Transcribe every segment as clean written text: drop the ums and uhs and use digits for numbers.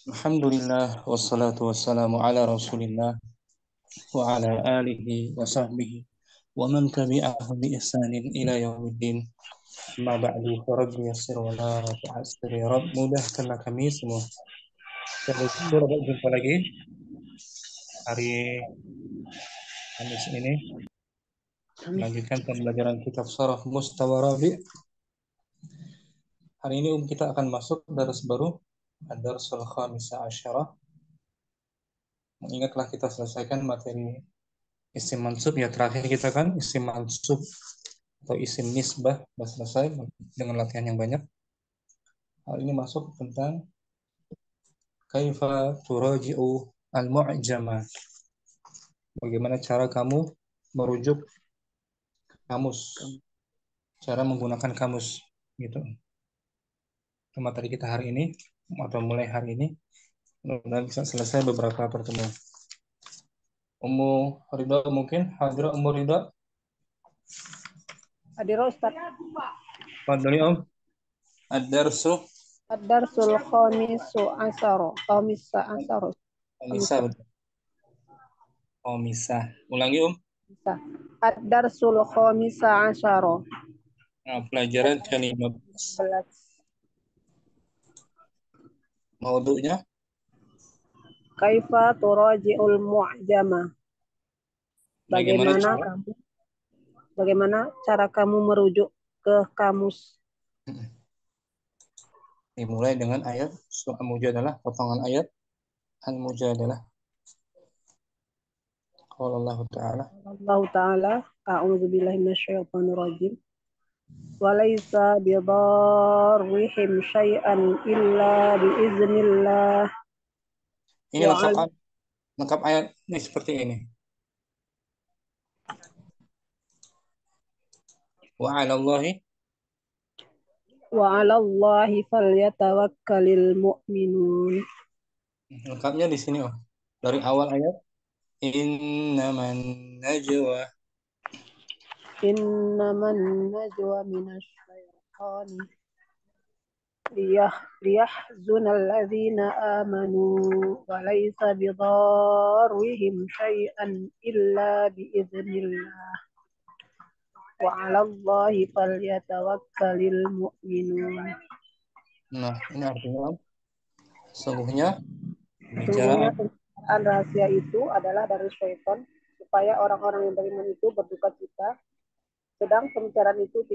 Alhamdulillah wassalatu wassalamu ala Rasulillah wa ala alihi wa sahbihi wa man tabi'ahu bi ihsanin ila yaumiddin. Amma ba'du, rabbi yassir wa la tu'assir ya Rabb, mudahkanlah kami semua. Kita berjumpa lagi hari Kamis ini, melanjutkan pembelajaran kitab Sharh Mustawa Rabi'. Hari ini kita akan masuk dars baru, ad-darsul khamisa asyarah. Ingatlah kita selesaikan materi isim mansub ya, terakhir kita kan isim mansub atau isim nisbah sudah selesai dengan latihan yang banyak. Hal ini masuk tentang kaifa turaji'u al-mu'jama. Bagaimana cara kamu merujuk kamus, cara menggunakan kamus gitu. Itu materi kita hari ini atau mulai hari ini. Mudah-mudahan bisa selesai beberapa pertemuan. Ummu Ridha mungkin hadir. Ummu Ridha hadir Ustaz. Fadli Om. Ad-darsu Ad-darsul khamisu asyara. Khamisa asyara. Omisa, betul. Omisa. Ulangi Om. Ad-darsul khamisa asyara. Nah, pelajaran ke-15. Maudu'nya Kaifa turaji'ul mu'jama. Bagaimana cara kamu merujuk ke kamus? Dimulai dengan ayat surah Al-Mujadalah, potongan ayat Al-Mujadalah. Qala Allah Ta'ala. Allah Ta'ala, a'udzu billahi minasyaitonir rajim. Walaysa bidarrihim syai'an illa biiznillah. Ini lengkap ayat ini seperti ini. Wa 'alallahi falyatawakkalul mu'minun. Lengkapnya di sini oh. Dari awal ayat innaman najwa minasyaitani liyahzunal ladzina amanu wa laysa bidarrihim syai'an illa biiznillah wa 'alallahi falyatawakkalul mu'minun. Nah, ini artinya sesungguhnya pembicaraan rahasia itu adalah dari syaitan supaya orang-orang yang beriman itu berduka cita, sedang pembicaraan itu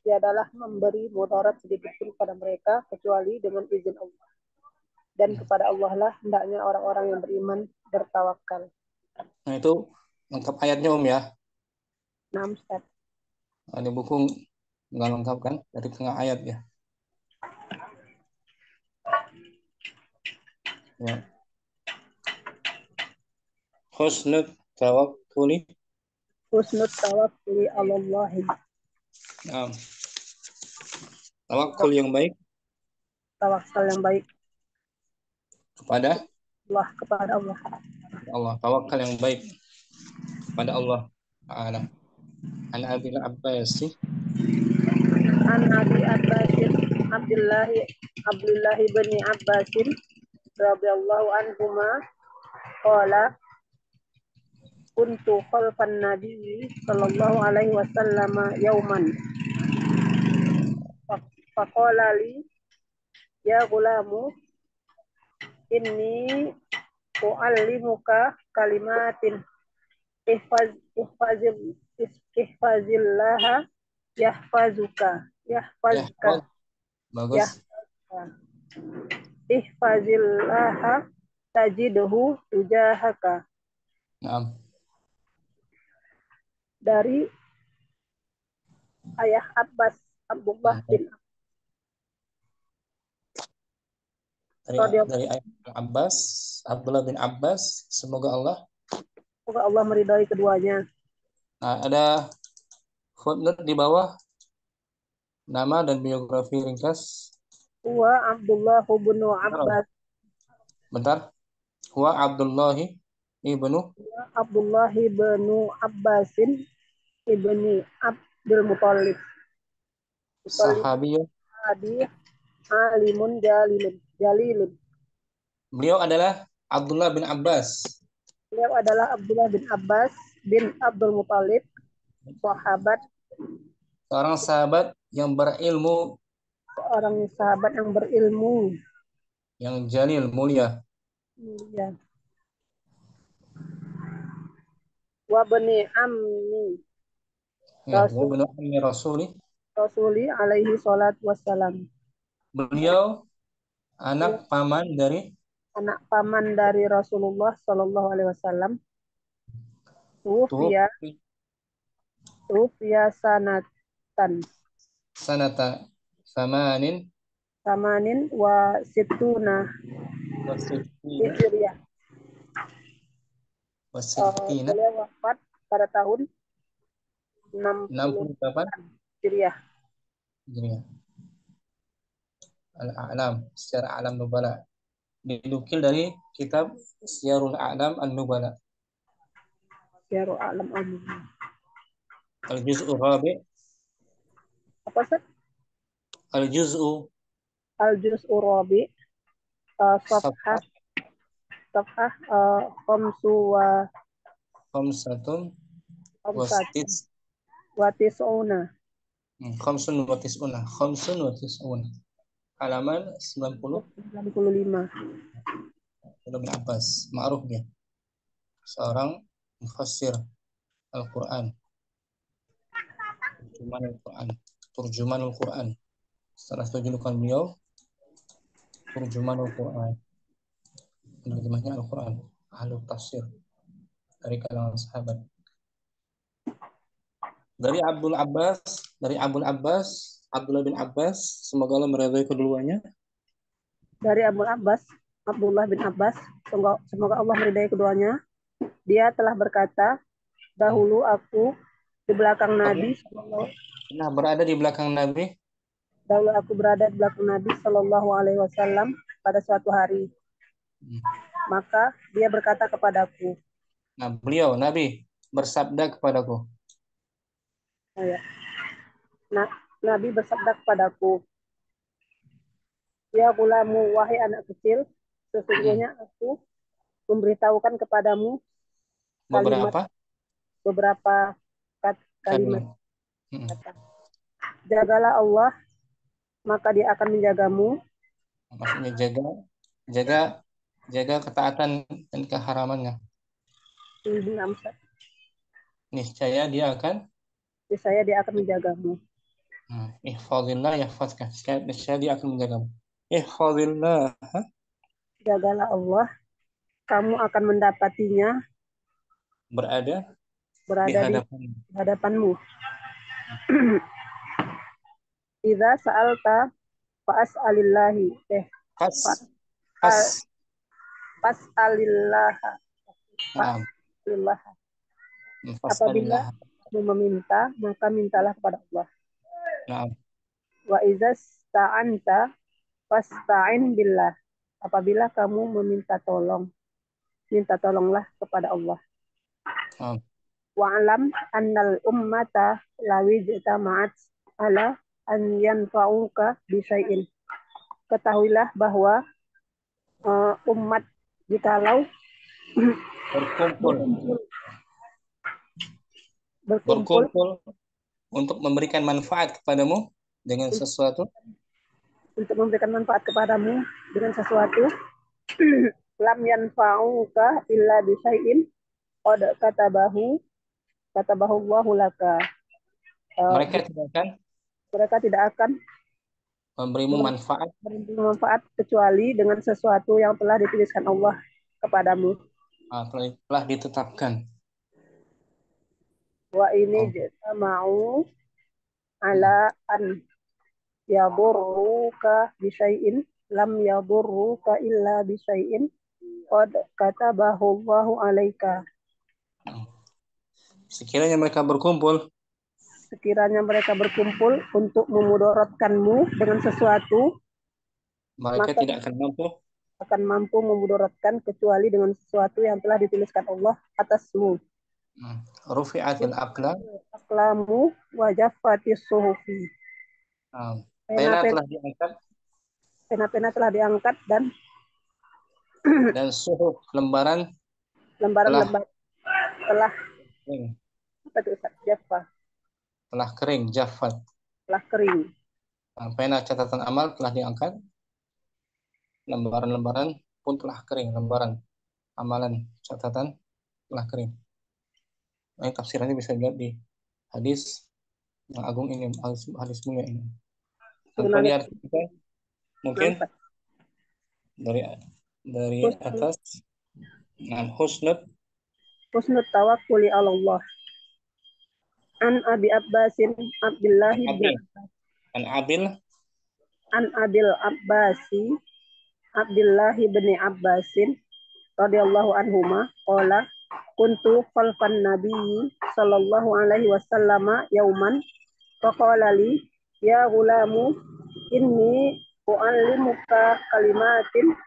tiadalah memberi mudarat sedikit pun pada mereka kecuali dengan izin Allah. Dan kepada Allah lah hendaknya orang-orang yang beriman bertawakal. Nah, itu lengkap ayatnya Om ya. Nah, Ustaz. Di buku nggak lengkap kan? Dari tengah ayat ya. Ya. Husnul tawakkuli Allahi. Nah, tawakul yang baik. Tawakal yang baik kepada Allah. Tawakal yang baik kepada Allah Ta'ala. An Abi Abbas Abdullah bin Abbas radhiyallahu anhuma qala kuntu khalfan nabi sallallahu alaihi wasallam yauman faqala li ya gulamu inni u'allimuka kalimatin ihfazillaha yahfazka bagus. Ihfazillaha tajidhu tujahaka. Naam. Dari ayah Abbas Abdullah bin dari ayah Abdullah bin Abbas, semoga Allah meridai keduanya. Nah, ada footnote di bawah nama dan biografi ringkas. Huwa Abdullah bin Abbas. Bentar. Huwa Abdullah ibnu Abbasin ibni Abdul Muthalib. Sahabiyun alimun jalilun. Beliau adalah Abdullah bin Abbas, Beliau adalah Abdullah bin Abbas bin Abdul Muthalib, sahabat, seorang sahabat yang berilmu, seorang sahabat yang berilmu. yang jalil, mulia. Ya. Wa bani ammi Ya, wa Rasul bin ammi Rasuli. Rasuli alaihi salatu wassalam. Beliau anak Beliau paman dari anak paman dari Rasulullah Shallallahu alaihi wasallam. Tuh Tufiya Tufiya sanatan sanata samanin samanin wa situna wasittina hijriyah. wasittina Beliau wafat pada tahun 60 68 Hijriah. Hijriah. Al-A'lam, secara alam nubala. Dinukil dari kitab Syiarul A'lam An-Nubala. Syiaru Alam Amin. Al-Juz'u Rabi, Apa sih? Al-Juz'u Al-Juz'u Rabi, Safhah Safhah Safhah Khamsu wa Khamsatun Khamsatun Wastis wa Tis'una. Khamsun Watis'una Khamsun Watis'una halaman 90. 95. Ibnu Abbas, ma'ruf dia, seorang mufassir Al-Quran, turjuman Al-Quran, turjuman Al-Quran. Salah satu julukan beliau turjuman Al-Quran, penerjemahnya Al-Quran, ahlu tafsir dari kalangan sahabat. Dari Abdul Abbas, Abdullah bin Abbas, semoga Allah meridhai keduanya. Dari Abdullah bin Abbas, semoga Allah meridai keduanya. Dia telah berkata, dahulu aku di belakang Nabi Nah, berada di belakang Nabi. dahulu aku berada di belakang Nabi Shallallahu Alaihi Wasallam pada suatu hari. Maka dia berkata kepadaku, Nah, beliau Nabi bersabda kepadaku. oh ya, Nabi bersabda kepadaku, ya gulamu, wahai anak kecil, sesungguhnya aku memberitahukan kepadamu beberapa kalimat kata. Jagalah Allah, maka dia akan menjagamu. Maksudnya jaga ketaatan dan keharamannya. Niscaya dia akan menjagamu. Ihfazillah yahfazka. Niscaya dia akan menjagamu. Ihfazillah. Jagalah Allah, kamu akan mendapatinya berada di hadapanmu. Idza sa'alta fa'as'alillahi. Fas'alillah. Apabila kamu meminta, maka mintalah kepada Allah. Wa idza sta'anta fasta'in billah. Apabila kamu meminta tolong, minta tolonglah kepada Allah. Wa'alam annal ummata lawi jitama'at ala an yanfa'uka bisyai'in. Ketahuilah bahwa umat jikalau berkumpul untuk memberikan manfaat kepadamu dengan sesuatu, lam yanfa'uka illa bisyai'in qad katabahu Allahu laka. Mereka tidak akan memberimu manfaat kecuali dengan sesuatu yang telah dituliskan Allah kepadamu. Telah ditetapkan. Wa ini jama'u ala an yadurruka bisyai'in lam yadurruka illa bisyai'in qad katabahu Allahu alaika. Sekiranya mereka berkumpul untuk memudaratkanmu dengan sesuatu, mereka tidak akan mampu memudaratkan kecuali dengan sesuatu yang telah dituliskan Allah atasmu. Rufi'atil aqlamu wa jaffatis suhufi. Pena telah diangkat Pena-pena telah diangkat dan suhuf lembaran lembaran-lembaran telah kering. apa itu Ustaz? Jaffa, Telah kering, jafat. telah kering. Nah, pena catatan amal telah diangkat, lembaran-lembaran pun telah kering, lembaran amalan catatan telah kering. Nah, tafsirannya bisa dilihat di hadis yang agung ini, hadis mulia ini. Tanpa Sebenarnya lihat kita mungkin Ustaz. dari atas. Nah, husnul Tawakkuli ala Allah. An Abi Abbasin Abdullah an bin abil an abil An Abil Abbasi Abdullah bin Abbasin radhiyallahu anhuma qala kuntu khalfan nabiyyi sallallahu alaihi wasallam yauman faqala li ya gulamu inni uallimuka kalimatin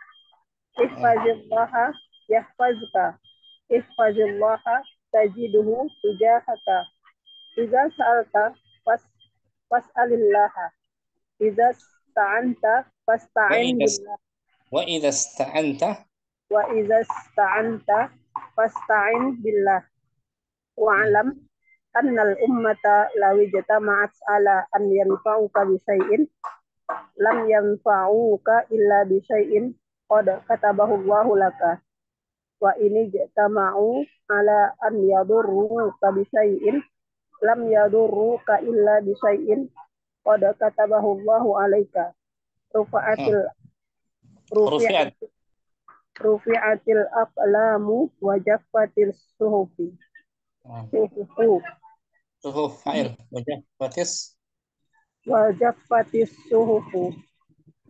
ihfazillaha yahfazka ihfazillaha tajiduhu tujahaka idza sa'alta fas'alillaha idza sta'anta wa fasta'in idza billah wa idza sta'anta wa idza sta'anta fasta'in billah wa'lam annal ummata law ijtama'at ala an yanfa'uka bi syai'in lam yanfa'uka illa bi syai'in qad katabahu Allahu laka wa ini ijtama'u ala an yadurruka bi syai'in lam yadurruka illa bi syai'in qad katabahu Allahu alaika rufa'atil rufi'at rufi'atil aqlamu wa jaffatil suhufi suhufu suhuf fa'il wajah batis wa jaffatis suhufu.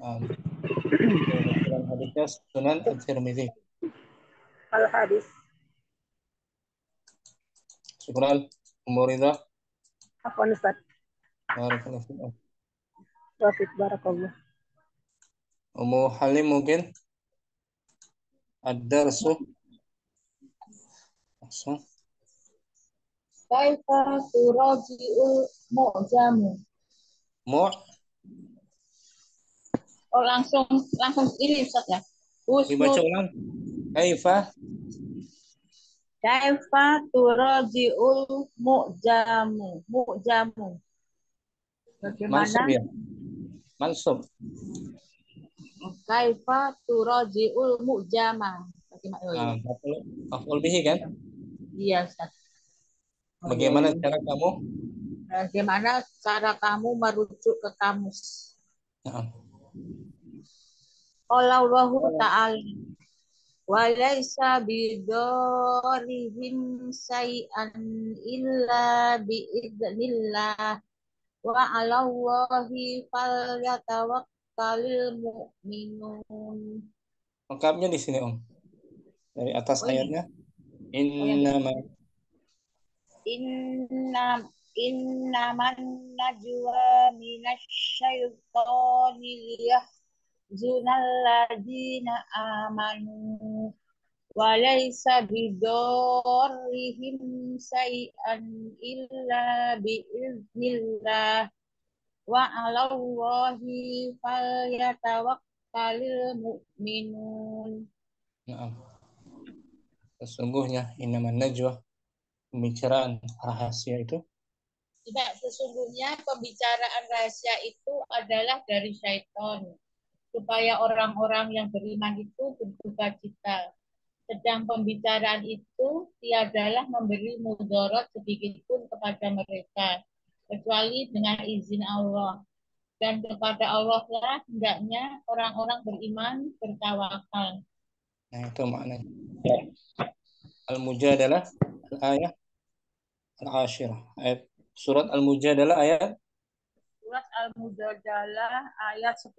dalam hadisnya Sunan At-Tirmidzi. Al hadis. Syukran Umuridah. Apa Ustaz? Barakallahu fiik. Wafik barakallah. Ummu Halim mungkin ad-darsu langsung. Kaifa turaji'ul mu'jamu. Oh langsung ini Ustaz ya. Dibaca ulang. Kaifa turaji'ul mu'jamu. Bagaimana? Mansub ya. Mansub. Kaifa turaji'ul mu'jama. Bagaimana? Maf'ul bihi kan? Iya Ustaz. Bagaimana cara kamu merujuk ke kamus? Qala Allahu ta'ala walaysa bidorihim say'an illa bi'idznillah wa 'alallahi falyatawakkalul mu'minun. Lengkapnya di sini Om. Dari atas ayatnya. Innaman najwa minasyaitoni liyahzunal ladzina amanu walaysa bidorrihim say'an illa biiznillah wa 'alallahi falyatawakkalul mu'minun. Sesungguhnya innaman najwa, pembicaraan rahasia itu. Tidak, sesungguhnya pembicaraan rahasia itu adalah dari syaitan supaya orang-orang yang beriman itu berduka cita. Sedang pembicaraan itu tiadalah memberi mudarat sedikit pun kepada mereka kecuali dengan izin Allah. Dan kepada Allah lah hendaknya orang-orang beriman bertawakal. Nah, itu maknanya. Al-Mujadalah ayat al-ashirah. Ayat surat Al-Mujadalah ayat Surat Al-Mujadalah ayat 10.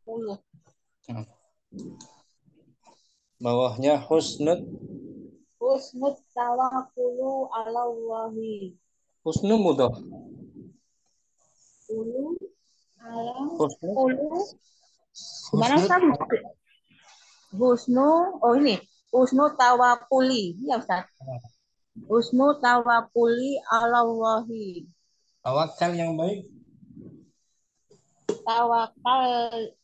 Bawahnya husnul tawakkulu 'alallahi. Husnul mudhaf. Gimana Ustaz? Husnu tawakuli. Ya Ustaz. Husnu tawakuli 'alallahi. Tawakal yang baik. Tawakal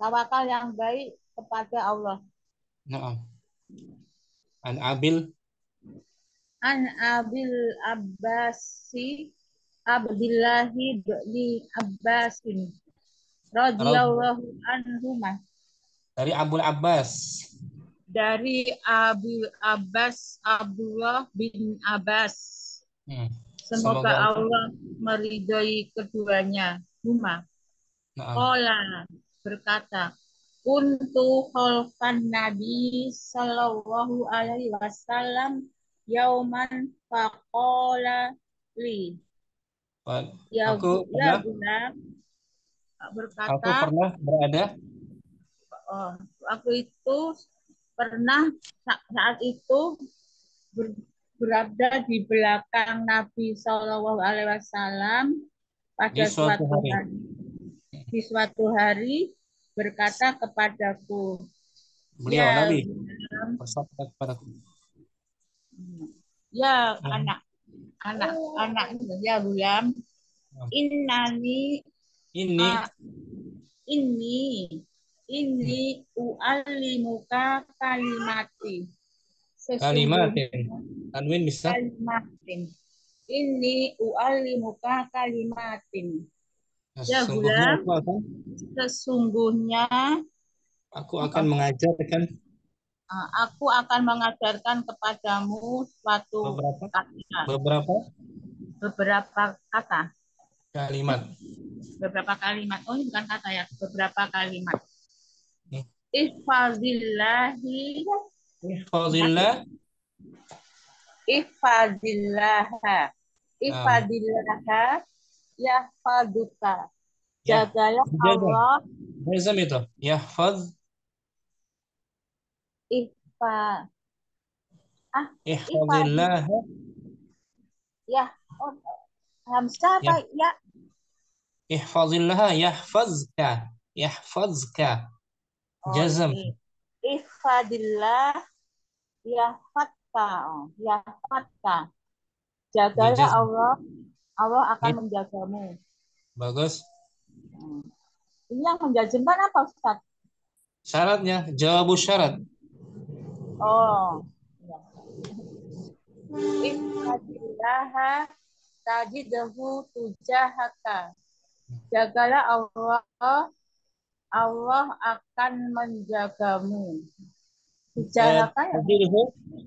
tawakal yang baik kepada Allah. Naam. An Abil An Abil Abbasi Abdillahi bin Abbasin radhiyallahu radhiyallahu anhuma, dari Abul Abbas. dari Abu Abbas Abdullah bin Abbas. Semoga Semoga Allah. Allah meridhai keduanya. Huma. Naam. Qala berkata, kuntu khalfan Nabi sallallahu alaihi wasallam yauman faqala li. Ya, Aku ya pernah Gulam aku berkata, pernah berada oh, aku itu pernah saat itu berada di belakang Nabi Shallallahu Alaihi Wasallam di pada suatu suatu hari. hari. Di suatu hari berkata kepadaku, Beliau ya Nabi Gulam, bersabda kepadaku. ya Ya. anak ya Gulam, innani Ini ini u'allimuka kalimati. kalimatin. Sesungguhnya Tanwin bisa? kalimatin. Ini u'allimuka kalimatin. Ya Sesungguhnya Gulam, sesungguhnya aku akan mengajarkan aku akan mengajarkan kepadamu suatu beberapa kata. kalimat. Beberapa kalimat. Oh, ini bukan kata ya, beberapa kalimat. Nih. Ihfazillahi Ihfazillah. Ihfazillaha. Ihfazillaha yahfaduka. Ya. Jagalah Allah. Jazam itu. Yahfaz. Ihfa. Ihfaz. Ihfazillah. Ya. Oh, Hamzah Ya. apa ya? Ihfazillah yahfazka. Yahfazka. Oh, Jazam. ini. Ihfadillah yahfadka. Yahfadka. Jagalah Dijazam. Allah. Allah akan Gitu. menjagamu. Bagus. Ini yang menjazmkan apa, Ustaz? Syaratnya, jawabu syarat. Oh. Ihfadillaha tajidahu tujahaka. Jagalah Allah, Allah akan menjagamu. Tujahaka ya?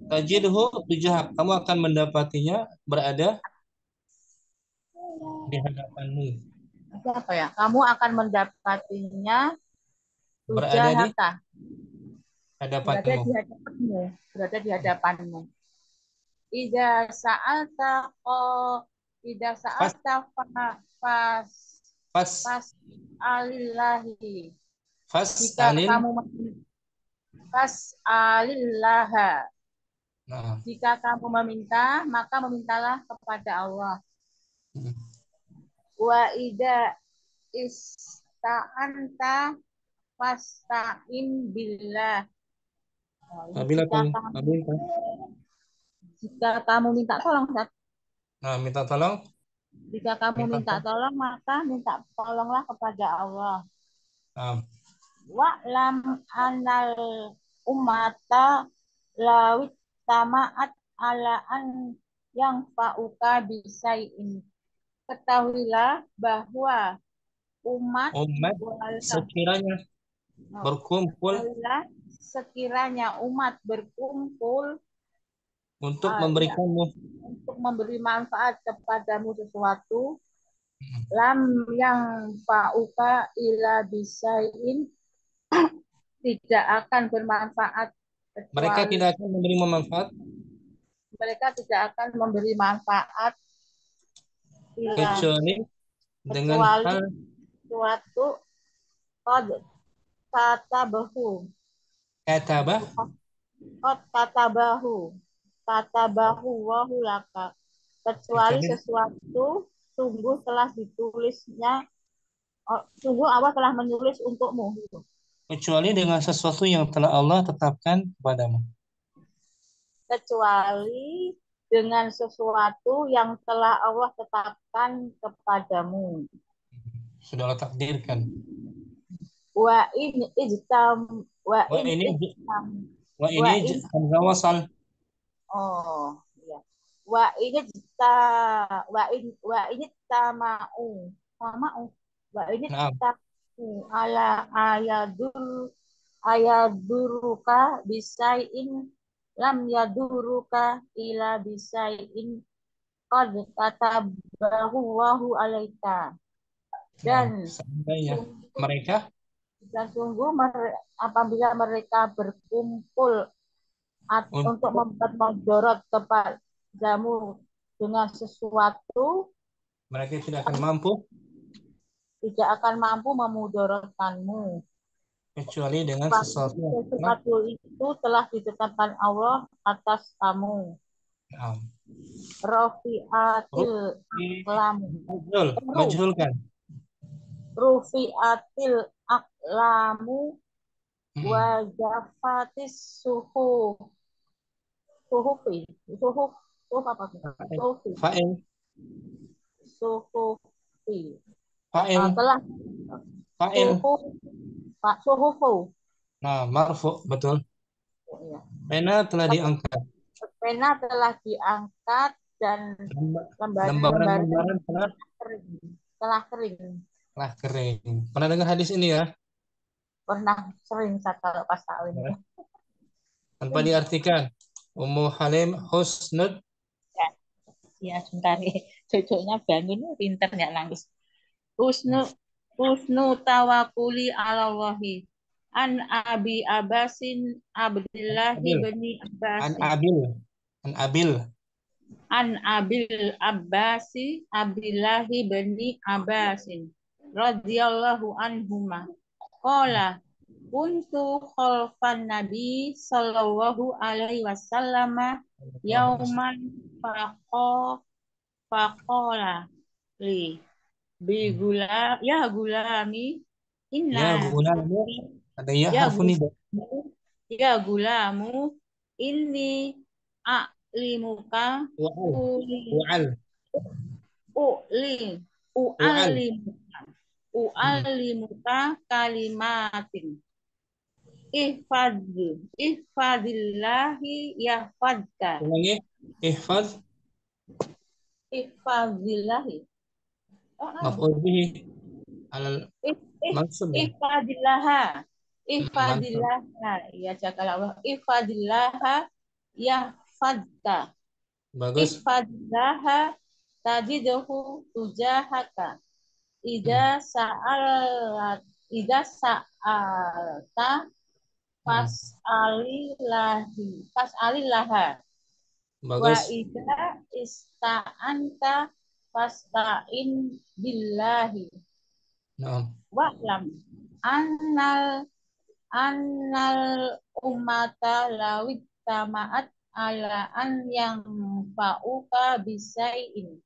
Tajidhu tujahak. Kamu akan mendapatinya berada di hadapanmu. Apa ya? Kamu akan mendapatinya Berada di tujahaka. Berada hadapanmu. di hadapanmu. Berada di hadapanmu. Ida sa'alta pas alillahi. Jika kamu pas alillaha. Nah. Jika kamu meminta, maka memintalah kepada Allah. Wa ida ista'anta fasta'in billah. Jika kamu minta tolong, nah, minta tolong. Jika kamu minta tolong, maka minta tolonglah kepada Allah. Wa'lam anal ummata lawit tama'at ala an yang fa'uka bisai'in. Ketahuilah bahwa umat sekiranya berkumpul untuk memberi manfaat kepadamu sesuatu, lam yang fa'uka ila bisai'in, tidak akan bermanfaat kecuali mereka tidak akan memberi manfaat kecuali dengan hal suatu katabahu wahulaka, kecuali sesuatu sungguh telah ditulisnya, sungguh Allah telah menulis untukmu. Kecuali dengan sesuatu yang telah Allah tetapkan kepadamu. Kecuali dengan sesuatu yang telah Allah tetapkan kepadamu. Sudah Allah takdirkan. wa in ijtam wa Wa in ini ijtam wa wa ini in hamzah wasal. oh ya wa ini jita wa ini tamau tamau wa ini Nah, tamu ala ayaduruka bisain lam yaduruka ila bisain qad katabahu wahu alaika nah, dan seandainya sungguh mereka apabila mereka berkumpul untuk untuk membuat mudarat kepadamu dengan sesuatu mereka tidak akan mampu tidak akan mampu memudaratkanmu. kecuali dengan sesuatu yang pernah. Sesuatu itu telah ditetapkan Allah atas kamu. Nah, Rofiatil aklam. majhul kan. Rufiatil aklamu wa jafatis suhufi apa tuh? Suhufi Fa'il, suhufi fa'il, telah fa'il. suhufu Nah, marfu, betul. ya. Pena telah diangkat. Pena telah diangkat dan Lembaran-lembaran telah telah kering. kering. Pernah dengar hadis ini ya? Pernah sering saya kalau pas tahun. Ya. Tanpa diartikan. Ummu Halim husnud. Ya, sebentar. Cucunya bangun, pinter nggak nangis. Husnu tawakuli ala Allahi. An Abi Abbasin Abdillahi Abil. bin An Abbasin. Abil. An Abil. An Abil Abbasi Abdillahi bin Abbasin. Radhiyallahu anhuma. Qala kuntu khalfan Nabi sallallahu alaihi wasallam yauman faqala li bigula ya gulami inna Ya gulamu. Ada ya ya harfu nida. gulamu ya gulamu inni a'limuka Wa'al. uli Wa'al. uli Wa'al. u'allimuka kalimatin ihfadillahi yahfadka Ulangi. Ihfaz. ihfadillahi Maf'ul bihi. Alal ih ih mansub ya. ihfadillaha Mansub. ya jakalallah ihfadillaha yahfadka Bagus. ihfadillaha tajiduhu tujahaka ida sa'alta fas'alillaha wa Bagus. idza ista'anta fasta'in billahi Nah. wa'lam annal ummata lawit tama'at ala an yang fa'uka bisai'in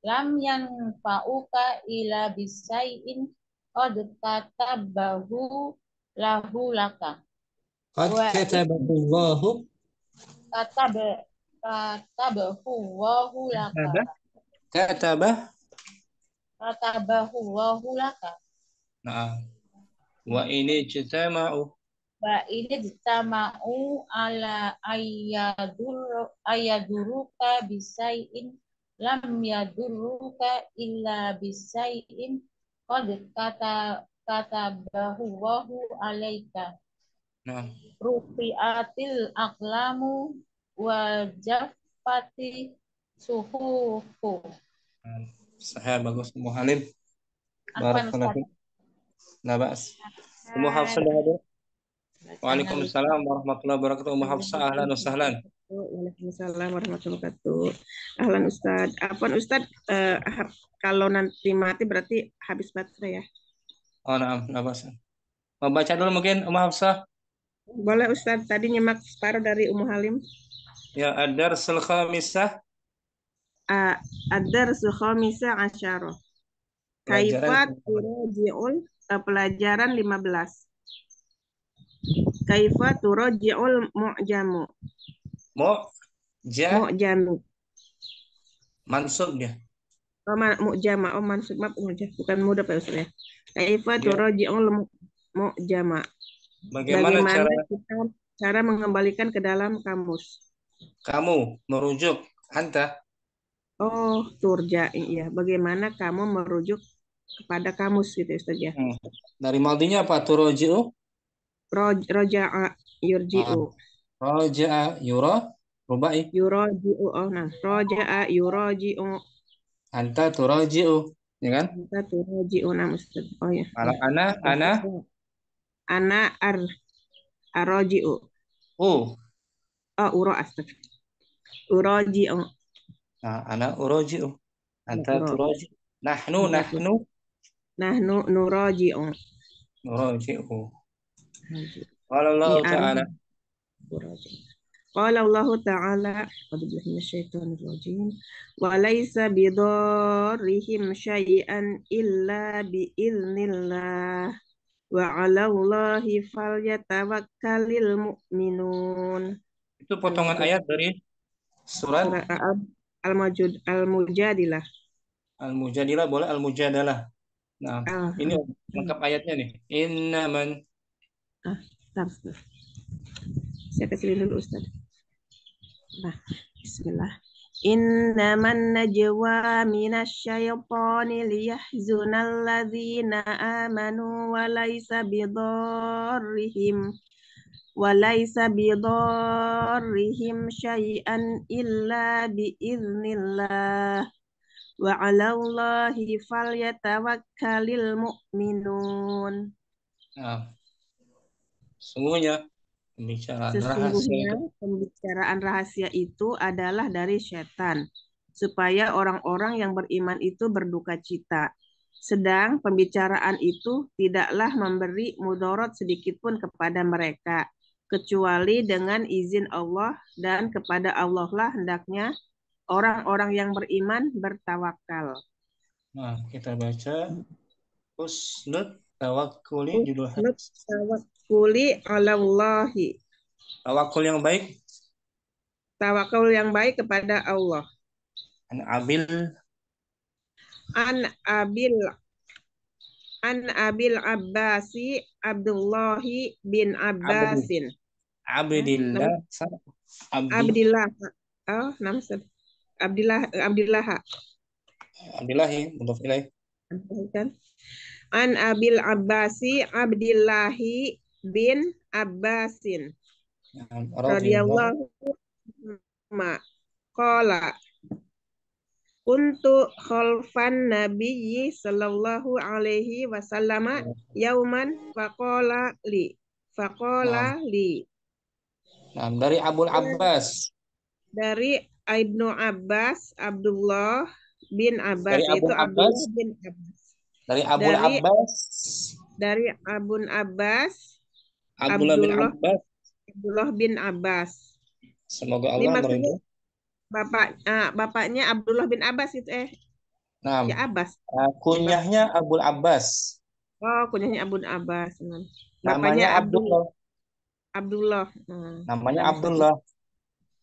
lam yanfa'uka ila bisai'in qad katabahu lahu laka Qad wa kataballahu. katabahu Allahu laka Katabah. katabahu Allahu laka Nah. Wa ini jitama'u. wa ini ditama'u ala ayaduruka bisai'in lam yaduruka illa bisai'in qad katabahu Allahu alaika Nah. rufiatil aqlamu wa jaffati suhufu. Saya bagus Ummu Halim. Afwan Barakallahu Ustaz. fiik. Nah, Bas. Ummu Hafsah dah ada. Waalaikumsalam warahmatullahi wabarakatuh. Ummu Hafsah, ahlan wa sahlan. Waalaikumsalam warahmatullahi wabarakatuh. Ahlan Ustaz. Afwan Ustaz, kalau nanti mati berarti habis baterai ya? Oh, nah, Bas. Mau baca dulu mungkin Ummu Hafsah? Boleh Ustaz, tadi nyimak separuh dari Ummu Halim. Ya, ad-darsul khamisah. Ad-darsul khamisah asyara. Kaifat turaji'ul, pelajaran 15. Kaifa turaji'ul mu'jamu. Mu'jamu. Mansub dia. Mu'jama, mansub, bukan mudah Pak Ustaz ya. Kaifa turaji'ul mu'jama. Bagaimana Bagaimana kita cara mengembalikan ke dalam kamus? kamu merujuk? Anta. Oh, turja, iya. Bagaimana kamu merujuk kepada kamus gitu Ustaz ya? Dari maldinya apa? Turoji'u? Roja'a yurji'u. Roja'a yura rubai. Yuraji'u. Oh, nah. Roja'a yuraji'u. Anta turoji'u, ya kan? Kita turaji'u nah Ustaz. Oh ya. Kalau ana Ana arroji'u. u. Oh, uro astag. Uroji'u. Nah, ana uroji'u. Anta Uro. turoji. Nahnu Nahnu nuroji'u. nuroji'u. Qala Allah Ini Ta'ala. Qala Allah Ta'ala, a'udzubillahi minasyaitonir rajim, wa laisa bidarrihim syai'an illa biiznillah wa 'alallahi falyatawakkalul mu'minun. Itu potongan ayat dari surat Surah Al-Mujadilah. Al-Mujadilah, boleh Al-Mujadalah. Nah, ini lengkap ayatnya nih. Innaman. Bentar. Saya kecilin dulu Ustaz. Nah, bismillah. Innaman najwa minasyaitani liyahzunal ladzina amanu wa laisa bidarrihim syai'an illa biiznillah wa 'alallahi falyatawakkalul mu'minun. Nah, sesungguhnya pembicaraan Sesungguhnya rahasia pembicaraan rahasia itu adalah dari setan, supaya orang-orang yang beriman itu berduka cita. Sedang pembicaraan itu tidaklah memberi mudarat sedikit pun kepada mereka, kecuali dengan izin Allah, dan kepada Allah lah hendaknya orang-orang yang beriman bertawakal. Nah, kita baca Husnul Tawakkuli judul hadis. Tawakkuli 'alallahi. Tawakul yang baik. Tawakal yang baik kepada Allah. An Abil Abbasi Abdullahi bin Abbasin. Abdillah. Abdillah. Oh, nama Abdillah. Abdillahi, mudhaf ilaih. An Abil Abbasi Abdillahi bin Abbasin. Radhiyallahu ma qala untuk khalfan Nabiyyi sallallahu alaihi wasallam yauman faqala li. Nah, dari Abul Abbas. Dari Ibnu Abbas, Abdullah bin Abbas, Dari Abul itu Abbas. Abdullah bin Abbas. Dari Abul Abbas. Dari Abun Abbas. Abdullah bin Abbas. Abdullah bin Abbas. Semoga Allah meridhoi. Bapaknya Abdullah bin Abbas itu Nah, ya Abbas. Kunyahnya Abul Abbas. Oh, kunyahnya Abun Abbas. Namanya Abdullah. Abdullah. Namanya Abdullah.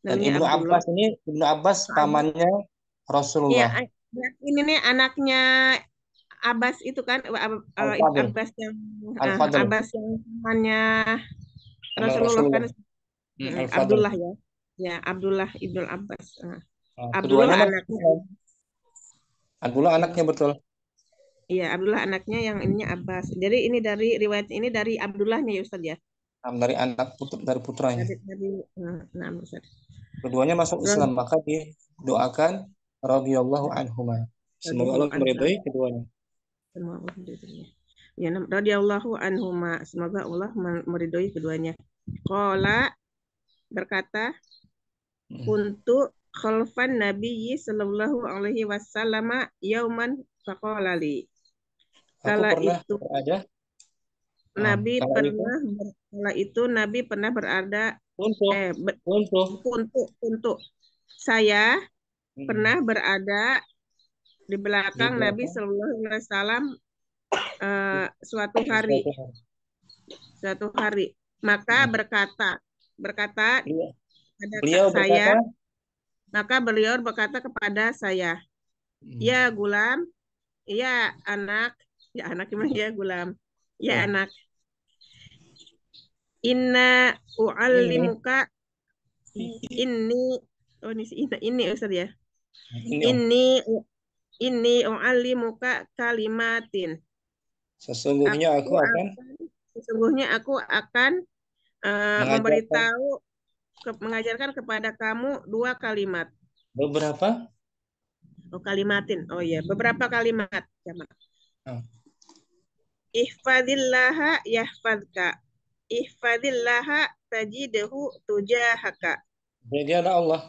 Dan Ibnu Abbas ini, Ibnu Abbas pamannya Rasulullah. Iya, ini nih anaknya Abbas itu kan, Abbas yang pamannya Rasulullah kan. Abdullah ya. Ya, Abdullah Ibnu Abbas. Abdullah anaknya. Abdullah anaknya betul. Iya, Abdullah anaknya, yang ininya Abbas. Jadi ini dari riwayat ini dari Abdullahnya ya Ustaz ya. Dari anak dari putranya. Ustaz. Keduanya masuk Islam, maka didoakan radhiyallahu anhuma. Semoga Allah meridhai keduanya. Ya, radhiyallahu anhuma, semoga Allah meridhai keduanya. Qala berkata, untuk khalfan Nabi sallallahu alaihi wasallam yauman faqala li. Kala itu Nabi pernah berada untuk saya pernah berada di belakang Nabi sallallahu alaihi wasallam suatu hari, maka berkata beliau berkata kepada saya, ya gulam, ya anak gimana ya gulam, ya anak, Inna Ini. u'allimuka ini ini Ustaz ya. Ini. Ini u'allimuka kalimatin. Sesungguhnya aku akan Sesungguhnya aku akan memberitahu mengajarkan kepada kamu 2 kalimat. beberapa. Kalimatin. Oh iya, beberapa kalimat. Nah, Ihfadillaha yahfadka. Ihfadillaha tajidahu tujahaka. jagalah Allah.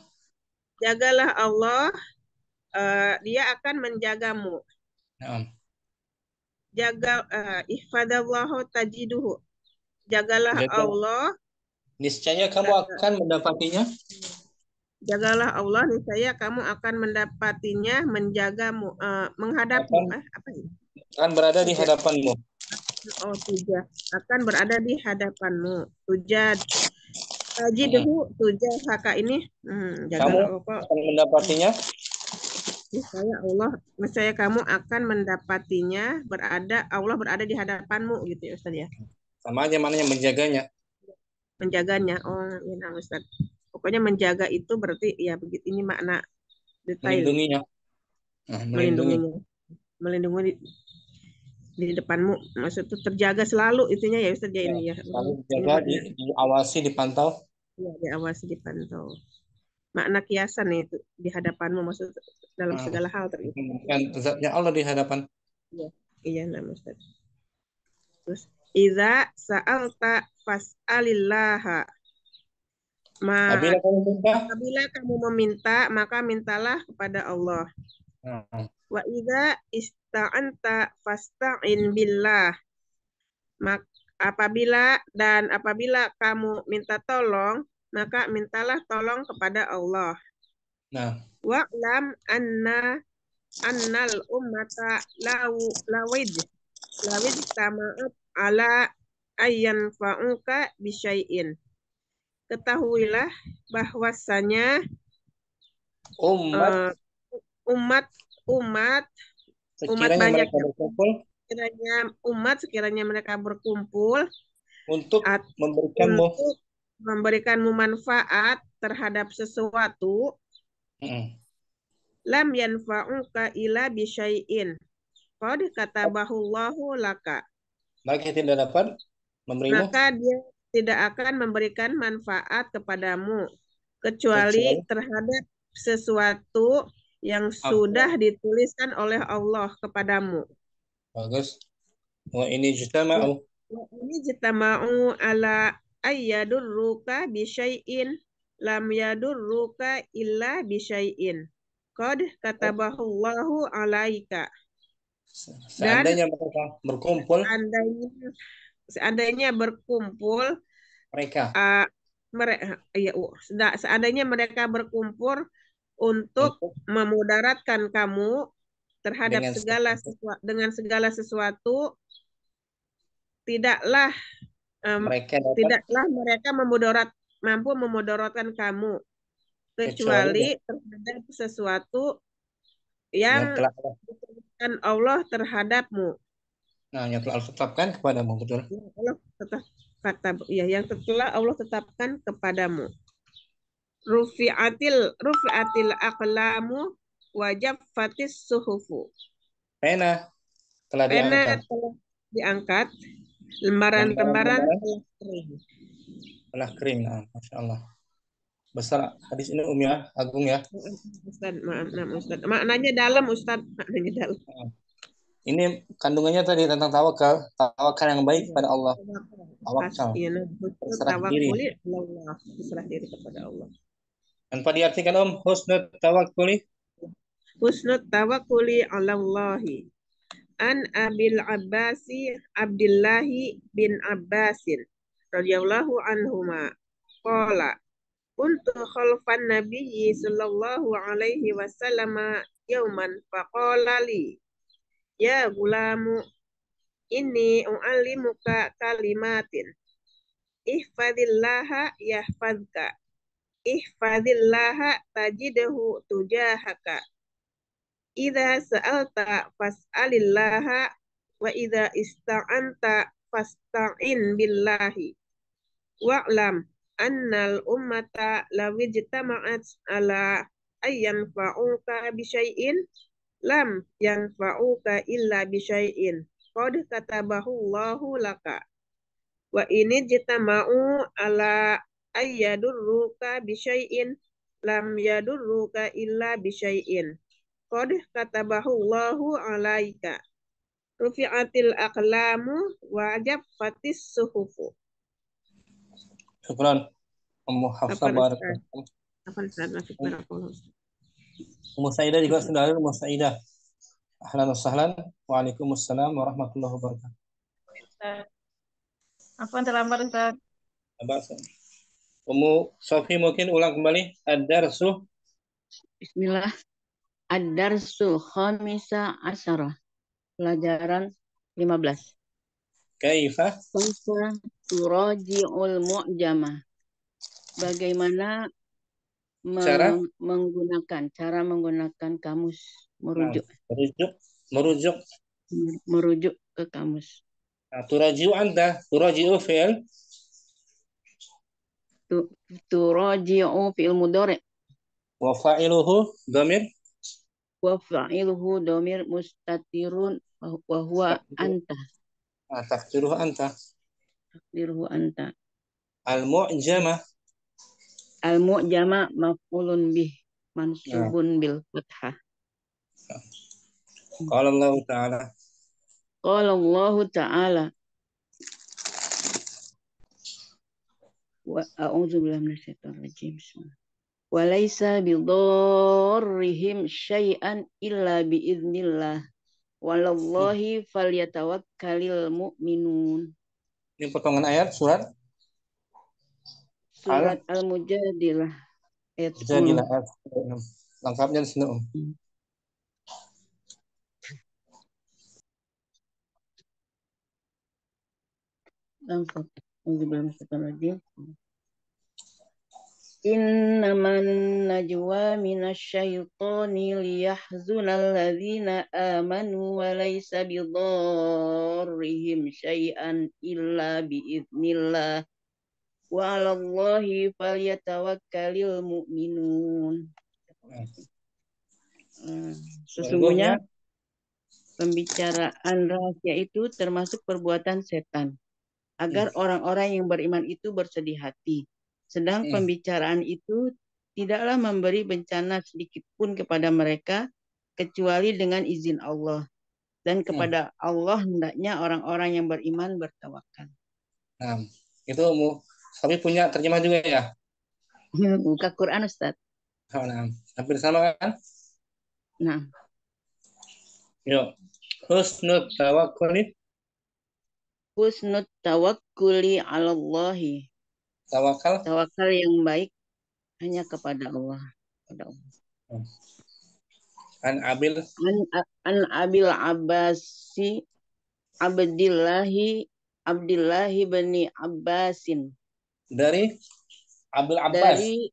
Jagalah Allah, dia akan menjagamu. Nah, Ihfadallahu tajiduhu. Jagalah Allah. niscaya kamu akan mendapatinya. Jagalah Allah, niscaya kamu akan mendapatinya, menjagamu, menghadapmu. Apa ini? Akan berada di hadapanmu. Oh, tujah. Akan berada di hadapanmu. Tujah. Tajiduhu tujah haka ini. Kamu akan mendapatinya. Niscaya kamu akan mendapatinya, Allah berada di hadapanmu gitu ya Ustaz ya. Sama aja mananya menjaganya. Menjaganya. Oh, ya nah, Ustaz. Pokoknya menjaga itu berarti ya begitu, ini makna detail. Melindunginya. Melindungi di depanmu. Maksud itu terjaga selalu itunya ya Ustaz ya, ini ya. Selalu dijaga, diawasi, dipantau. Iya, diawasi, dipantau. Makna kiasan itu di hadapanmu, maksud dalam segala hal terlihat. Bukan zatnya Allah di hadapan. Iya, nah Ustaz. Terus idza sa'alta fas'alillaha. Apabila kamu meminta, maka mintalah kepada Allah. Wa idza ista'anta fasta'in billah. Apabila kamu minta tolong, maka mintalah tolong kepada Allah. Wa'lam annal ummata lawid tama'at ala ayyan fa'uka bisyai'in. Ketahuilah bahwasanya umat banyak, sekiranya mereka berkumpul untuk memberikanmu manfaat terhadap sesuatu, lam yanfa'uka illa bisyai'in qad katabahullahu laka. Maka tidak dapat memberimu. Maka dia tidak akan memberikan manfaat kepadamu kecuali terhadap sesuatu yang sudah dituliskan oleh Allah kepadamu. Bagus. Wa ini jitama'u ala ayyadurruka bisyai'in lam yadurruka illa bisyai'in qad katabahullahu alaika. Seandainya mereka berkumpul, seandainya mereka berkumpul untuk memudaratkan kamu terhadap dengan segala sesuatu, tidaklah mereka mampu memudaratkan kamu kecuali terhadap sesuatu yang ditentukan Allah terhadapmu. Nah, yang telah Allah tetapkan kepadamu, betul? Yang telah Allah tetapkan kepadamu. Rufi'atil aqlamu wa jaffatis suhufu. Pena telah diangkat. Lembaran-lembaran telah kering. Masya Allah. Besar hadis ini ya, agung ya. Ustaz, Ustaz. Maknanya dalam Ustaz, maknanya dalam. Ini kandungannya tadi tentang tawakal yang baik pada Allah. Tawakal. Berserah diri kepada Allah. Tanpa diartikan husnul tawakkuli. Husnul tawakkuli 'ala Allahi. An Abil Abbasi Abdillahi bin Abbasin radhiyallahu anhuma qala kuntu khalfan nabiyyi sallallahu alaihi wasallam yauman faqala li ya gulamu inni u'allimuka kalimatin ihfadillaha yahfadka ihfadillaha tajidahu tujahaka idza sa'alta fas'alillaha wa idza ista'anta fasta'in billahi wa'lam annal ummata law ijtama'at ala ayyan fa'uka bisyai'in lam yanfa'uka illa bisyai'in qad katabahu Allahu laka wa ini jitama'u ala ayyadurruka bisyai'in lam yadurruka illa bisyai'in qad katabahu Allahu alaika rufi'atil aqlamu wa jaffatis suhufu. Syukran. Ummu Hafsah barakallahu. Ummu Saidah juga sudah ada. Ummu Saidah. Ahlan wa sahlan. Waalaikumsalam warahmatullahi wabarakatuh. Apa terlambat Ustaz? Ummu Sofi mungkin ulang kembali. Ad-darsu. Bismillah. Ad-darsu khamisa asyara. Pelajaran 15. Kaifa turaji'ul mu'jamah. Bagaimana cara menggunakan kamus merujuk. Merujuk ke kamus. Turaji'u anta, turaji'u fi'il. Turaji'u fi'il mudhari'. Wa fa'iluhu dhamir. Wa fa'iluhu dhamir mustatirun wa huwa anta. Takdiruhu anta. Al-mu'jamah. Al-mu'jamah maf'ulun bih mansubun bil fathah. Qala Allah Ta'ala. Qala Allah Ta'ala. Wa a'udzu billahi minasyaitonir rajim. Wa laisa bidarrihim syai'an illa biiznillah. Walallahi falyatawakkalul mu'minun. Ini potongan ayat surat Al-Mujadilah ayat 10. Mujadilah ayat 6. Lengkapnya di sini, Lengkap. Innaman najwa minasyaitoni liyahzunal ladzina amanu wa laysa bidarrihim syai'an illa biiznillah wa 'alallahi falyatawakkalul mu'minun. Sesungguhnya pembicaraan rahasia itu termasuk perbuatan setan agar orang-orang yang beriman itu bersedih hati. Sedang pembicaraan itu tidaklah memberi bencana sedikit pun kepada mereka kecuali dengan izin Allah. Dan kepada Allah hendaknya orang-orang yang beriman bertawakal. Nah, itu tapi punya terjemah juga ya? Buka Quran Ustaz. Oh, nah. Hampir sama kan? Nah. Yuk. Husnul tawakkuli. Husnul tawakkuli 'alallahi. Tawakal yang baik hanya kepada Allah. An Abil Abbasi Abdillahi bin Abbasin. Dari Abul Abbas. Dari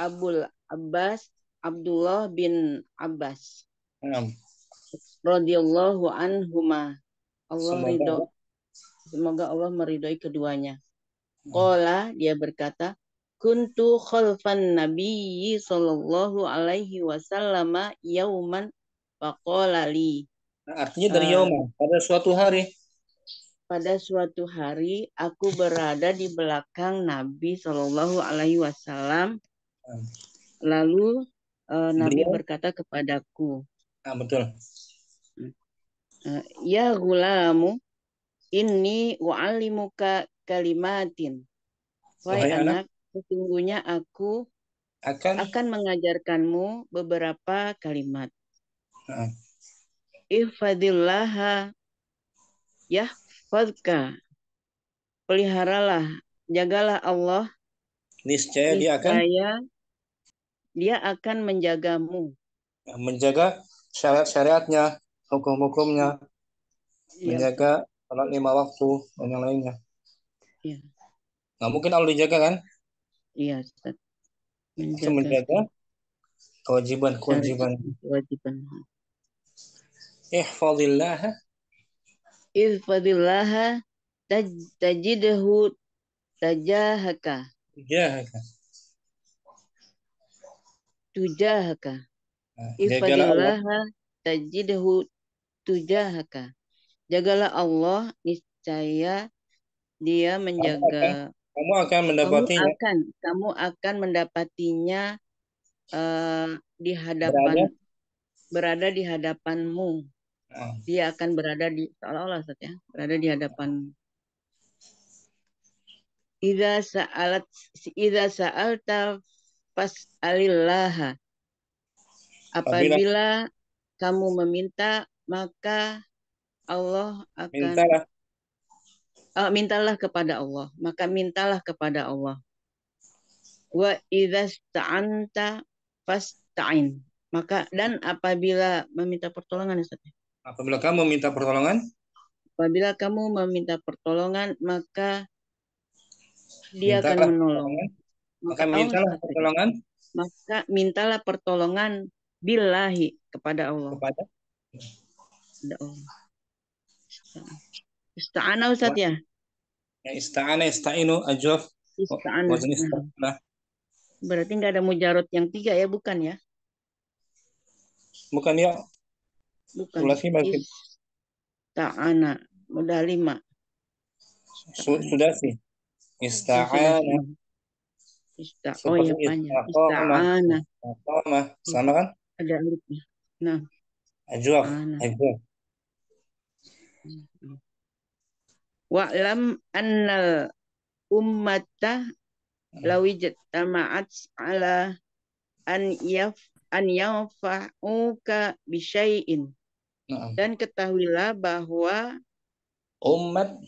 Abul Abbas Abdullah bin Abbas. Radhiyallahu anhuma. Semoga Allah meridhoi keduanya. Qala, dia berkata, kuntu khalfan nabiyyi sallallahu alaihi wasallam yauman faqala li. Artinya dari yauman, pada suatu hari. Pada suatu hari aku berada di belakang Nabi sallallahu alaihi wasallam. Lalu Nabi berkata kepadaku. Betul. Ya gulamu, inni u'allimuka kalimatin. Wahai anak, sesungguhnya aku akan mengajarkanmu beberapa kalimat. Ihfadillaha yahfadka. Peliharalah, jagalah Allah. Niscaya dia akan menjagamu. Menjaga syariat-syariatnya, hukum-hukumnya. Menjaga salat 5 waktu dan yang lainnya. Iya. Nggak mungkin Allah dijaga kan? Iya, Ustaz. Menjaga kewajiban. Ihfadillah tajidhu tajahaka, Jahaka. tujahaka. Jagalah Allah. Ifadillaha tajidhu tujahaka. Jagalah Allah, niscaya Dia menjaga. Kamu akan mendapatinya. Kamu akan mendapatinya di hadapan, berada di hadapanmu. Dia akan berada di, seolah-olah ya, berada di hadapanmu. Idza sa'alta fas'alillaha. Apabila kamu meminta, maka Allah akan mintalah kepada Allah, maka mintalah kepada Allah. Wa idza sta'anta fasta'in. Maka dan apabila meminta pertolongan, Ustaz. Apabila kamu meminta pertolongan, maka Dia akan menolong. Maka mintalah pertolongan. Maka mintalah pertolongan billahi kepada Allah. Kepada Allah. Ista'ana Ustaz ya? Ya, ista'ana, ista'inu, ajwaf. Ista'ana. Berarti nggak ada mujarot yang 3 ya, bukan ya? Bukan ya. Bukan. Ista'ana. Udah 5. Sudah sih. Ista'ana. Oh ya panjang. Ista'ana. Sama kan? Ada alifnya. Nah. Ajwaf. Wa'lam annal ummata lawijat tama'at ala an yanfa'uka bisyai'in. Dan ketahuilah bahwa umat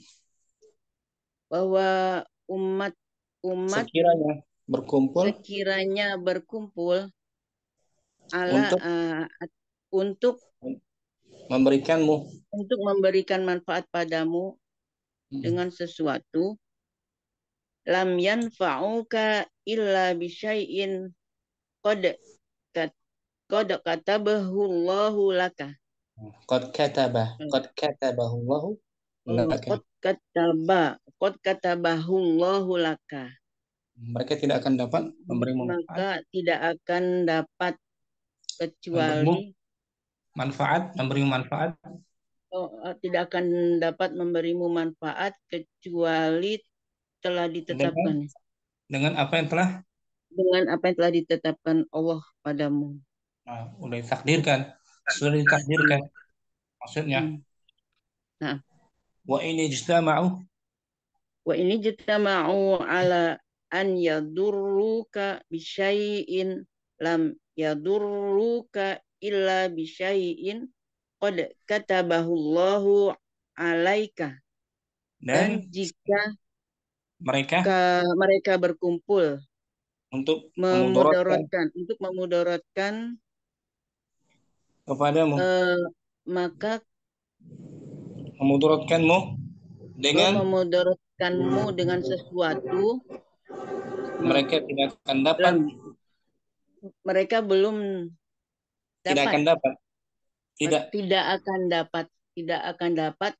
sekiranya berkumpul ala untuk memberikan manfaat padamu dengan sesuatu, lam yanfa'uka illa bisyai'in qad katabahu Allahu laka. Qad katabahu Allahu laka. Qad katabahu Allahu laka. Mereka tidak akan dapat memberimu manfaat. Maka tidak akan dapat kecuali memberimu manfaat. Tidak akan dapat memberimu manfaat kecuali telah ditetapkan. Dengan apa yang telah ditetapkan Allah padamu. Nah, sudah ditakdirkan. Maksudnya. Nah. Wa ini ijtama'u ala an yadurruka bisyai'in lam yadurruka illa bisyai'in qad katabahu Allahu alaika. Dan jika mereka berkumpul untuk memudaratkan kepadamu, maka memudaratkanmu dengan sesuatu, mereka tidak akan dapat. Mereka belum dapat. Tidak akan dapat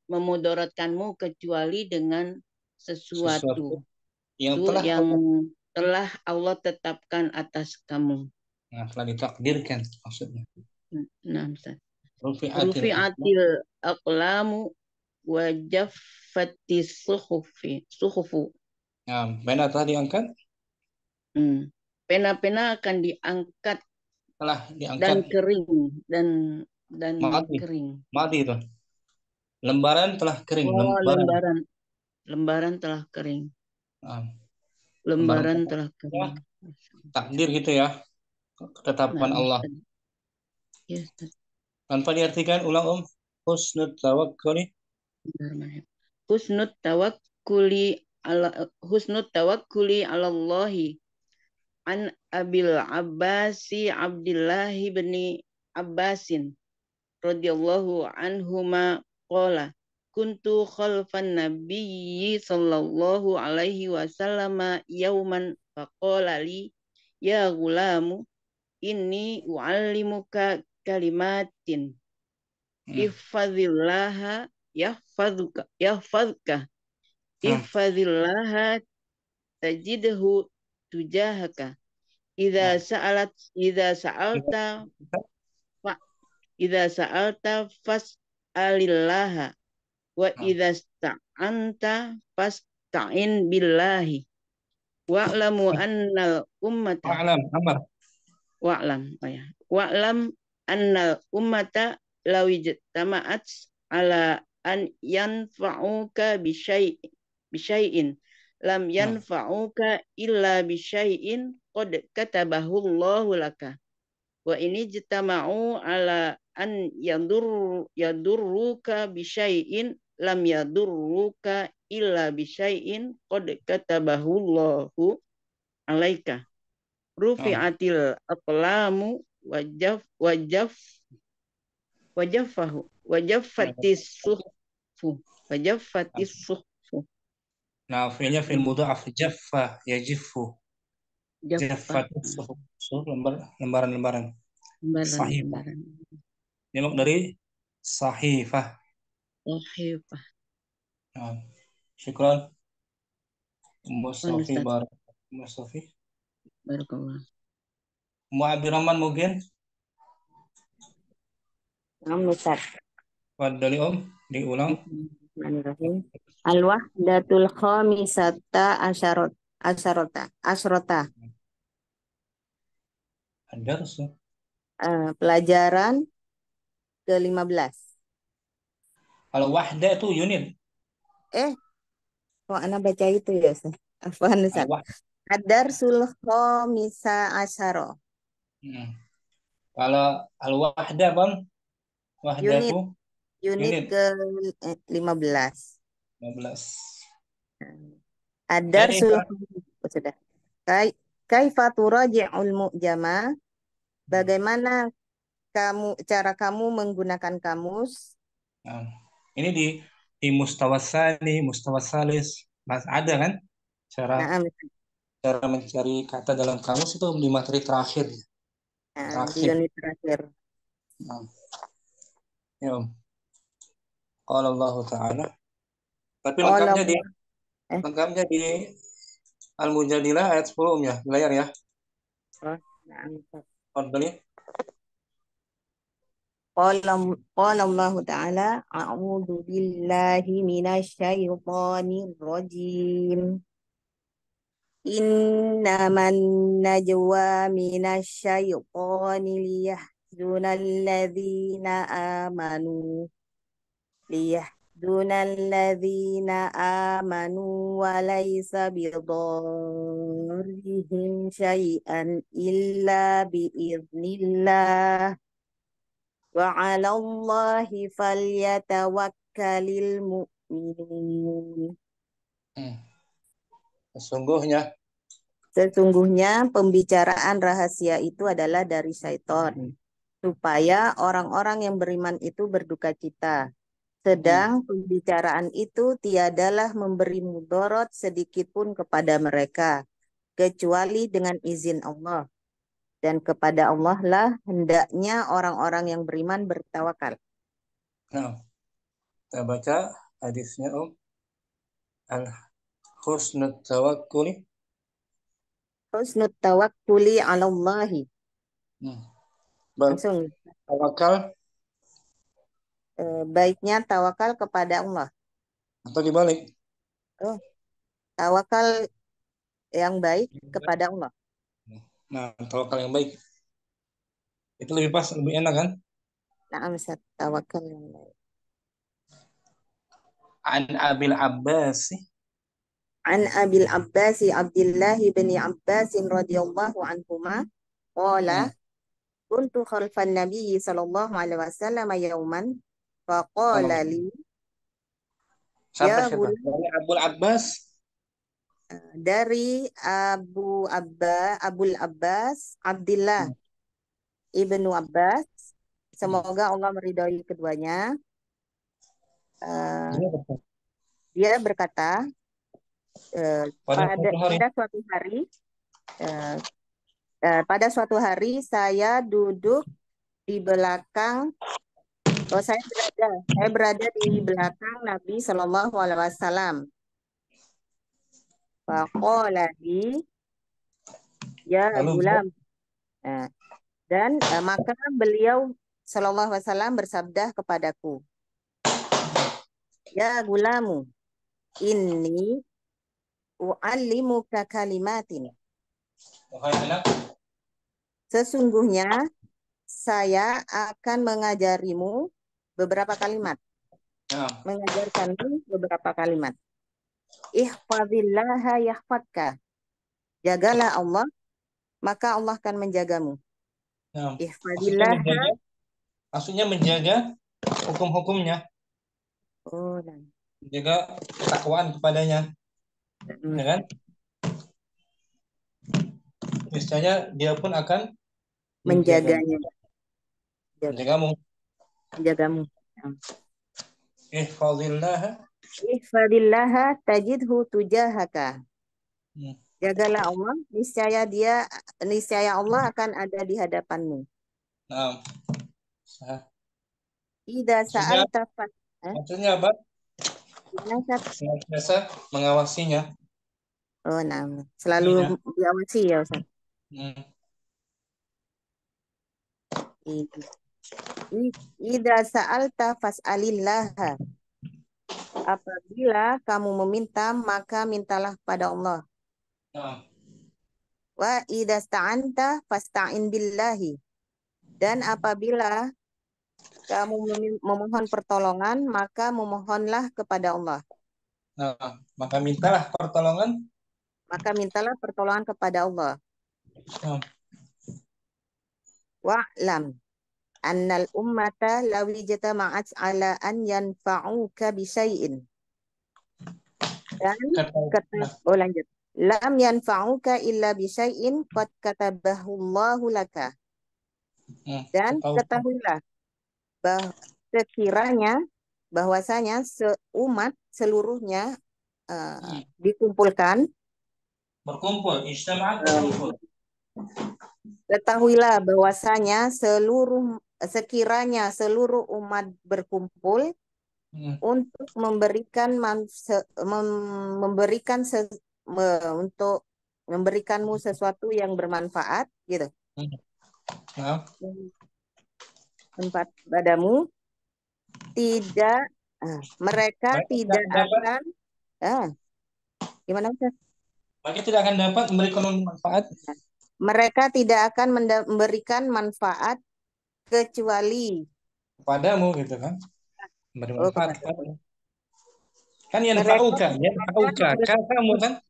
memudaratkanmu kecuali dengan sesuatu yang telah Allah tetapkan atas kamu. Nah, telah ditakdirkan maksudnya. Nah, Rufi'atil aqlamu wa jaffatis suhufu. Nah, pena telah diangkat. Pena-pena akan diangkat. Telah diangkat. Dan kering dan mati. Kering. Mati itu. Lembaran telah kering. Lembaran telah kering. Lembaran telah kering. Takdir gitu ya. Ketetapan Allah. Yes. Tanpa diartikan ulang husnul tawakkuli. Husnul tawakkuli ala Allahi an Abil Abbasi Abdillahi bin Abbasin radhiyallahu anhuma qala kuntu khalfan nabiyyi sallallahu alaihi wasallam yauman faqala li ya gulamu inni u'allimuka kalimatin ihfazillaha yahfazka Ihfazillaha tajidhu tujahaka. Idza sa'alta fas'alillaha wa idza sta'anta fasta'in billahi. Wa'lamu annal ummata wa'lam annal ummata law ijtama'at ala an yanfa'uka bisyai'in lam yanfa'uka illa bisyai'in qad katabahu Allahu laka wa ini jitama'u ala an yadurruka bisyai'in lam yadurruka illa bisyai'in qad katabahu Allahu alaika. Rufi'atil aqlamu wajaffatis suhfu. Nah, fi'ilnya fi'il mudha'af jaffa yajifu. Jaffatis suhuf, lembaran-lembaran. Sahifah. Nyemak dari sahifah. Nah, syukran. Mustafi Barakallah. Abdurrahman mungkin? Ustaz. Fadhali diulang. Bismillahirrahmanirrahim. Al-wahdatul khamisata asyrota. Ad-dars. Pelajaran ke-15. Kalau wahda itu unit. Kok Ana baca itu ya, Ustaz? Afwan, Ustaz. Ad-darsul khamisa asyara. Kalau al-wahda, Bang? Wahda itu unit ke-15. 15. Ad-darsul sudah. Kaifa turaji'ul mu'jama? Bagaimana cara kamu menggunakan kamus? Nah, ini di mustawasani, mustawasalis, ada kan? Cara mencari kata dalam kamus itu di materi terakhir. Di unit terakhir. Ya, Qala Allah Ta'ala. Tapi lengkapnya di Al-Mujadilah ayat 10 ya, di layar ya. Qala Allah Ta'ala, a'udzu billahi minasy syaithanir rajim. Innaman najwa minasy syaithani liyahzunal ladzina amanu wa laysa bidarrihim syai'an illa biiznillah wa 'alallahi falyatawakkalul mu'minun. Sesungguhnya pembicaraan rahasia itu adalah dari syaitan, supaya orang-orang yang beriman itu berduka cita. Sedang pembicaraan itu tiadalah memberi mudarat sedikit pun kepada mereka, kecuali dengan izin Allah. Dan kepada Allah lah hendaknya orang-orang yang beriman bertawakal. Nah, kita baca hadisnya Husnul tawakkuli. Husnul tawakkuli 'ala Allahi. Langsung tawakal. Baiknya tawakal kepada Allah. Atau dibalik? Tawakal yang baik kepada Allah. Nah, tawakal yang baik itu lebih pas, lebih enak kan? Nah, Ustaz, tawakal yang baik. An Abil Abbas Abdullah bin Abbas radhiyallahu anhuma qala kuntu khalfan nabiy sallallahu alaihi wasallam yauman faqala li dari Abul Abbas, dari Abul Abbas Abdullah ibnu Abbas, semoga Allah meridhai keduanya. Dia berkata, pada suatu hari saya duduk di belakang, saya berada di belakang Nabi Shallallahu Alaihi Wasallam. Faqala li ya Lalu gulam. Nah, dan maka beliau Sallallahu Alaihi Wasallam bersabda kepadaku, ya gulamu, inni u'allimuka kalimatin. wahai anak, Sesungguhnya saya akan mengajarimu beberapa kalimat. nah, Mengajarkanmu beberapa kalimat. Ihfazillaha yahfadka. Jagalah Allah, maka Allah akan menjagamu. nah, Ihfazillaha. maksudnya menjaga hukum-hukumnya, Oh, nah. menjaga ketakwaan kepadanya, ya kan? Niscaya dia pun akan Menjaganya. menjagamu. Menjagamu. Ihfazillah. Ihfadillaha tajidhu tujahaka. Hmm. Jagalah Allah, niscaya Allah akan ada di hadapanmu. Nah, sah. Ida sa'alta Maksudnya apa? Gimana, Ustaz? Senantiasa mengawasinya. Oh, nah, selalu Iya. diawasi ya, Ustaz. Hmm. Ida sa'alta fas'alillaha. Apabila kamu meminta, maka mintalah pada Allah. Nah, Wa idza sta'anta fasta'in billahi. Dan apabila kamu memohon pertolongan, maka memohonlah kepada Allah. nah, maka mintalah pertolongan. Maka mintalah pertolongan kepada Allah. Nah, Wa'lam annal ummata law ijtama'at ala an yanfa'uka bi syai'in. Dan lanjut. Lam yanfa'uka illa bi syai'in qad katabahu Allahu laka. Dan ketahuilah sekiranya bahwasanya seumat seluruhnya dikumpulkan, berkumpul, ijtama'at berkumpul. Ketahuilah bahwasanya sekiranya seluruh umat berkumpul untuk untuk memberikanmu sesuatu yang bermanfaat, gitu. Nah. Tempat padamu, mereka tidak akan gimana, Ustaz? Mereka tidak akan dapat memberikan manfaat. Mereka tidak akan memberikan manfaat kecuali kepadamu, gitu kan? Memberi manfaat kepadamu. Kan yang fauka, kamu kan?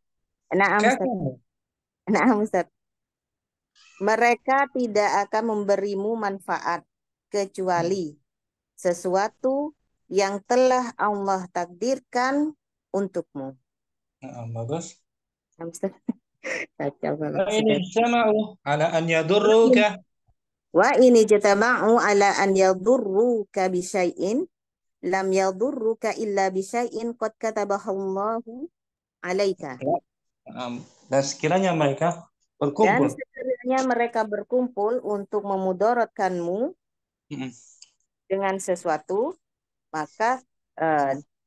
Nah, Ustaz. Mereka tidak akan memberimu manfaat kecuali sesuatu yang telah Allah takdirkan untukmu. Bagus. Kacau banget. Wa ini jama'u ala an yadurruka. Wa ini jama'u ala an yadurruka bi syai'in lam yadurruka illa bi syai'in qad katabahu Allahu 'alaika. Dan sekiranya mereka berkumpul. Dan sekiranya mereka berkumpul untuk memudaratkanmu dengan sesuatu, maka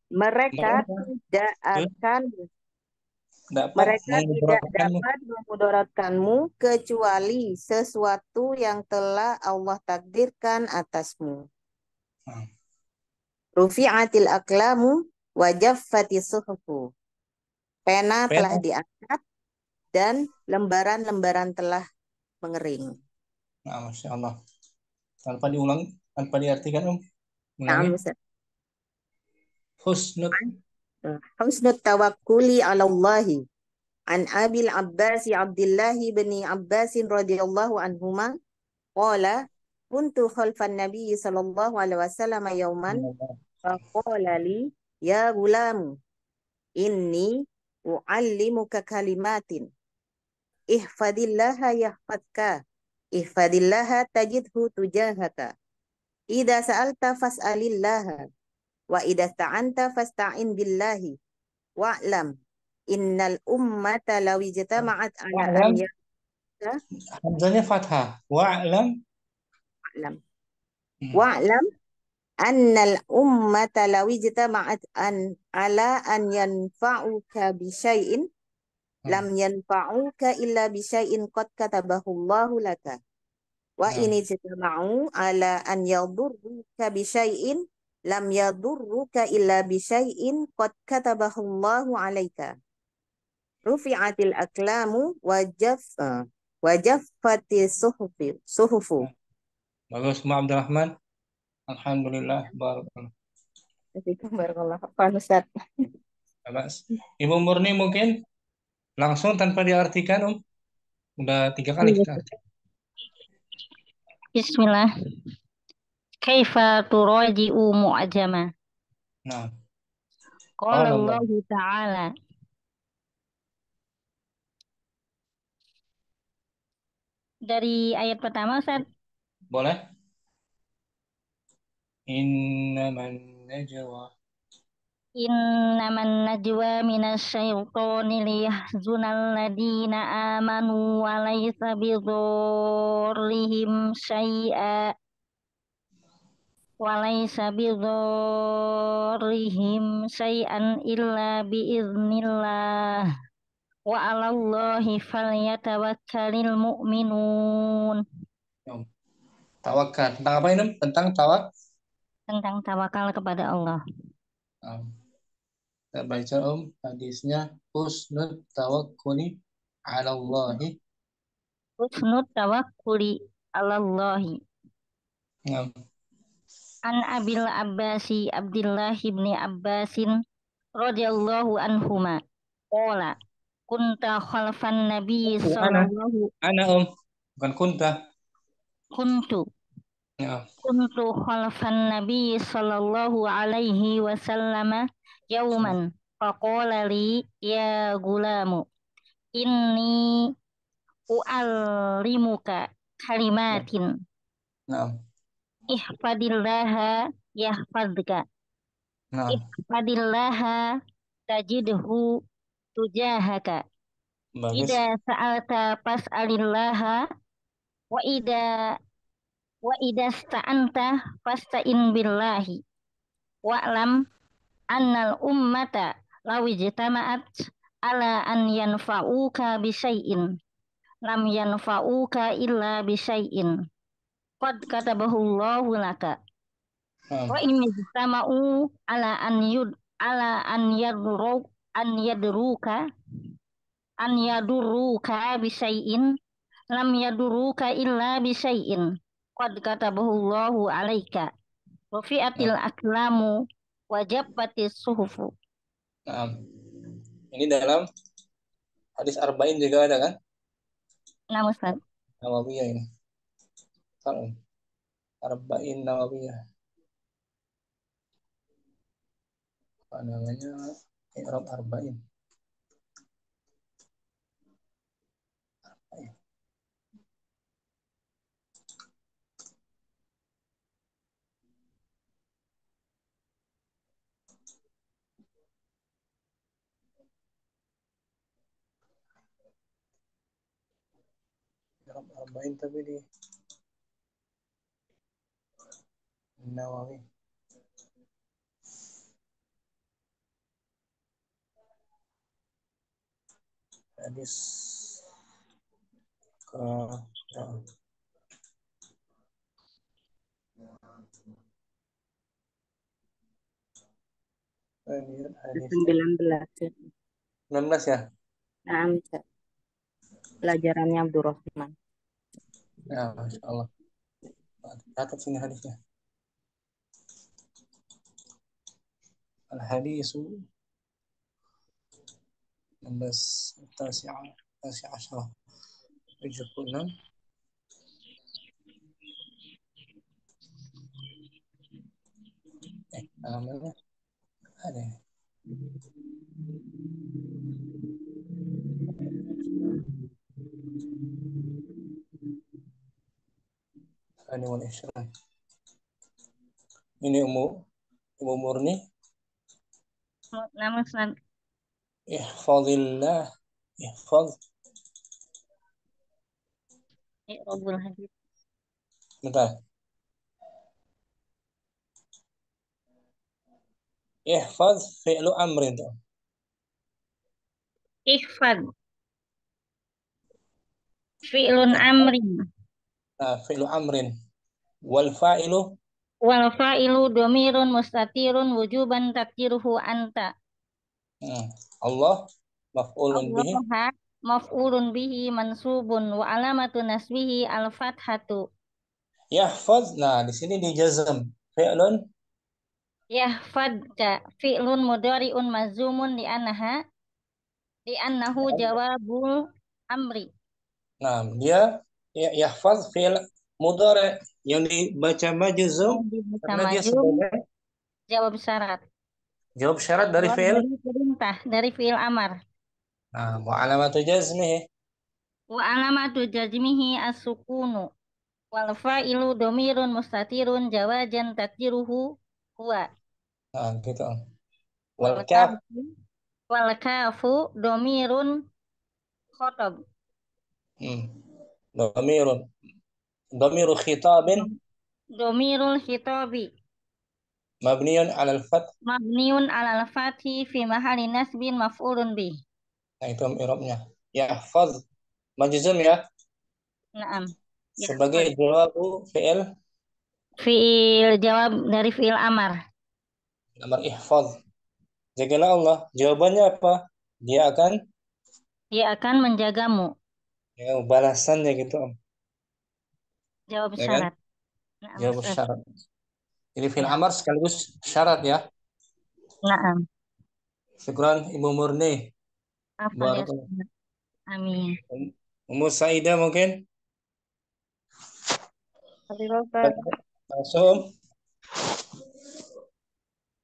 mereka tidak akan dapat memudaratkanmu kecuali sesuatu yang telah Allah takdirkan atasmu. Rufi'atil aqlamu wa jaffatis suhufu. Pena telah diangkat dan lembaran-lembaran telah mengering. Nah, Masya Allah. Tanpa diulang, tanpa diartikan, Husnut tawakkuli ala Allahi an Abil Abbas Abdillahi bin Abbas radhiyallahu anhuma qala kuntu khalfan Nabi sallallahu alaihi wasallam yauman faqala li ya gulam inni u'allimuka kalimatin ihfadillaha yahfadka ihfadillaha tajidhu tujahaka idza sa'alta fas'alillaha wa idza ta'anta fasta'in billahi wa'lam innal ummata law ijtama'at ala an hamzahnya fathah. Wa'lam annal ummata law ijtama'at ala an yanfa'uka bi syai'in lam yanfa'uka illa bisyai'in qad katabahu Allahu laka. Wa ini ijtama'u ala an yadurruka bisyai'in lam yadurruka illa bisyai'in qad katabahu Allahu 'alaika. Rufi'atil aklamu wajaffati suhufu. Bagus, Ma Abdurrahman. Alhamdulillah, barakallah. Barakallah. Apa Ustaz? Bagus. Ibu Murni mungkin langsung tanpa diartikan, Udah 3 kali kita artikan. Bismillah. Kaifa turaji'u mu'jama. Nah, Qala Allah Ta'ala. Dari ayat pertama, Ustaz. boleh? Innaman najwa minasyaitoni liyahzunal ladina amanu wa laysa bidhurrihim syai'a illa biiznillah wa 'alallahi falyatawakkalul mu'minun. Tawakal. Tentang apa ini? Tentang tawakal kepada Allah. Kita baca hadisnya husnul tawakkuli 'ala Allahi. Husnul tawakkuli 'ala Allahi. An Abil Abbasi Abdullah bin Abbasin radhiyallahu anhuma qala kunta khalfan nabi sallallahu bukan kunta. kuntu khalfan nabi sallallahu alaihi wasallam yauman faqala li ya gulamu inni u'allimuka kalimatin ihfadillaha yahfadka ihfadillaha tajidhu tujahaka ida sa'alta fas'alillaha wa ida sta'anta fasta'in billahi wa'lam annal ummata law ijtama'at ala an yanfa'uka bisyai'in lam yanfa'uka illa bisyai'in qad katabahu Allahu laka wa in ijtama'u ala an yadurruka bisyai'in lam yadurruka illa bisyai'in qad katabahu Allahu 'alaika rufi'atil aklamu wajabbatis suhufu. Ini dalam hadis arba'in juga ada kan? Nah, Ustaz. Nawawiyah ini. Arba'in Nawawiyah. Apa namanya? I'rab arba'in. Arba'in tapi di Nawawi. Hadis hadis 19 ya? Nah, pelajarannya Abdurrahman. Ya, Masya Allah. Catat sini hadisnya. Al-hadisu 16 tasi'ah 76 namanya ada ya? Ini Ibu Murni. Nama Ustaz. Ihfazillah. Ihfaz. I'rabul hadis. Bentar. Ihfaz fi'lu amrin tuh. Ihfad fi'lun amrin. Fi'lu amrin. Wal fa'ilu. Wal fa'ilu domirun mustatirun wujuban takdiruhu anta. Allah maf'ulun bihi. Allah maf'ulun bihi mansubun wa alamatu nasbihi al-fathatu. Yahfaz. Nah, di sini dijazam. Fi'lun. Yahfadka fi'lun mudhari'un mazumun li'annahu jawabul amri. Nah, dia yahfaz fi'il mudhari yang dibaca majzum karena dia sebagai Jawab syarat. jawab syarat dari Jawab fi'il. dari perintah, dari fi'il amar. Nah, wa alamatu jazmihi. Wa alamatu jazmihi as-sukunu. Wal fa'ilu domirun mustatirun jawajan takdiruhu huwa. Nah, gitu. Wal Wal kaf. kafu wal kafu domirun khotob. Dhamirun. Dhamiru khitabin Domirul khitabi. mabniun 'ala al-fath. Mabniun alal fathi fi mahali nasbin maf'ulun bih. Nah, itu i'rabnya. Yahfaz majzum ya Naam. sebagai jawabu fi'il Fi'il jawab dari fi'il amar. amar ihfaz. Jagalah Allah. Jawabannya apa? Dia akan Dia akan menjagamu. balasannya gitu, Om. Jawab Ya kan? syarat. Naam, Jawab Ustaz. syarat. Jadi fi'il Ya. amar sekaligus syarat ya. Naam. Syukran Ibu Murni. Afal ya, Barakallah. Ustaz. Amin. Ummu Saidah mungkin? Langsung.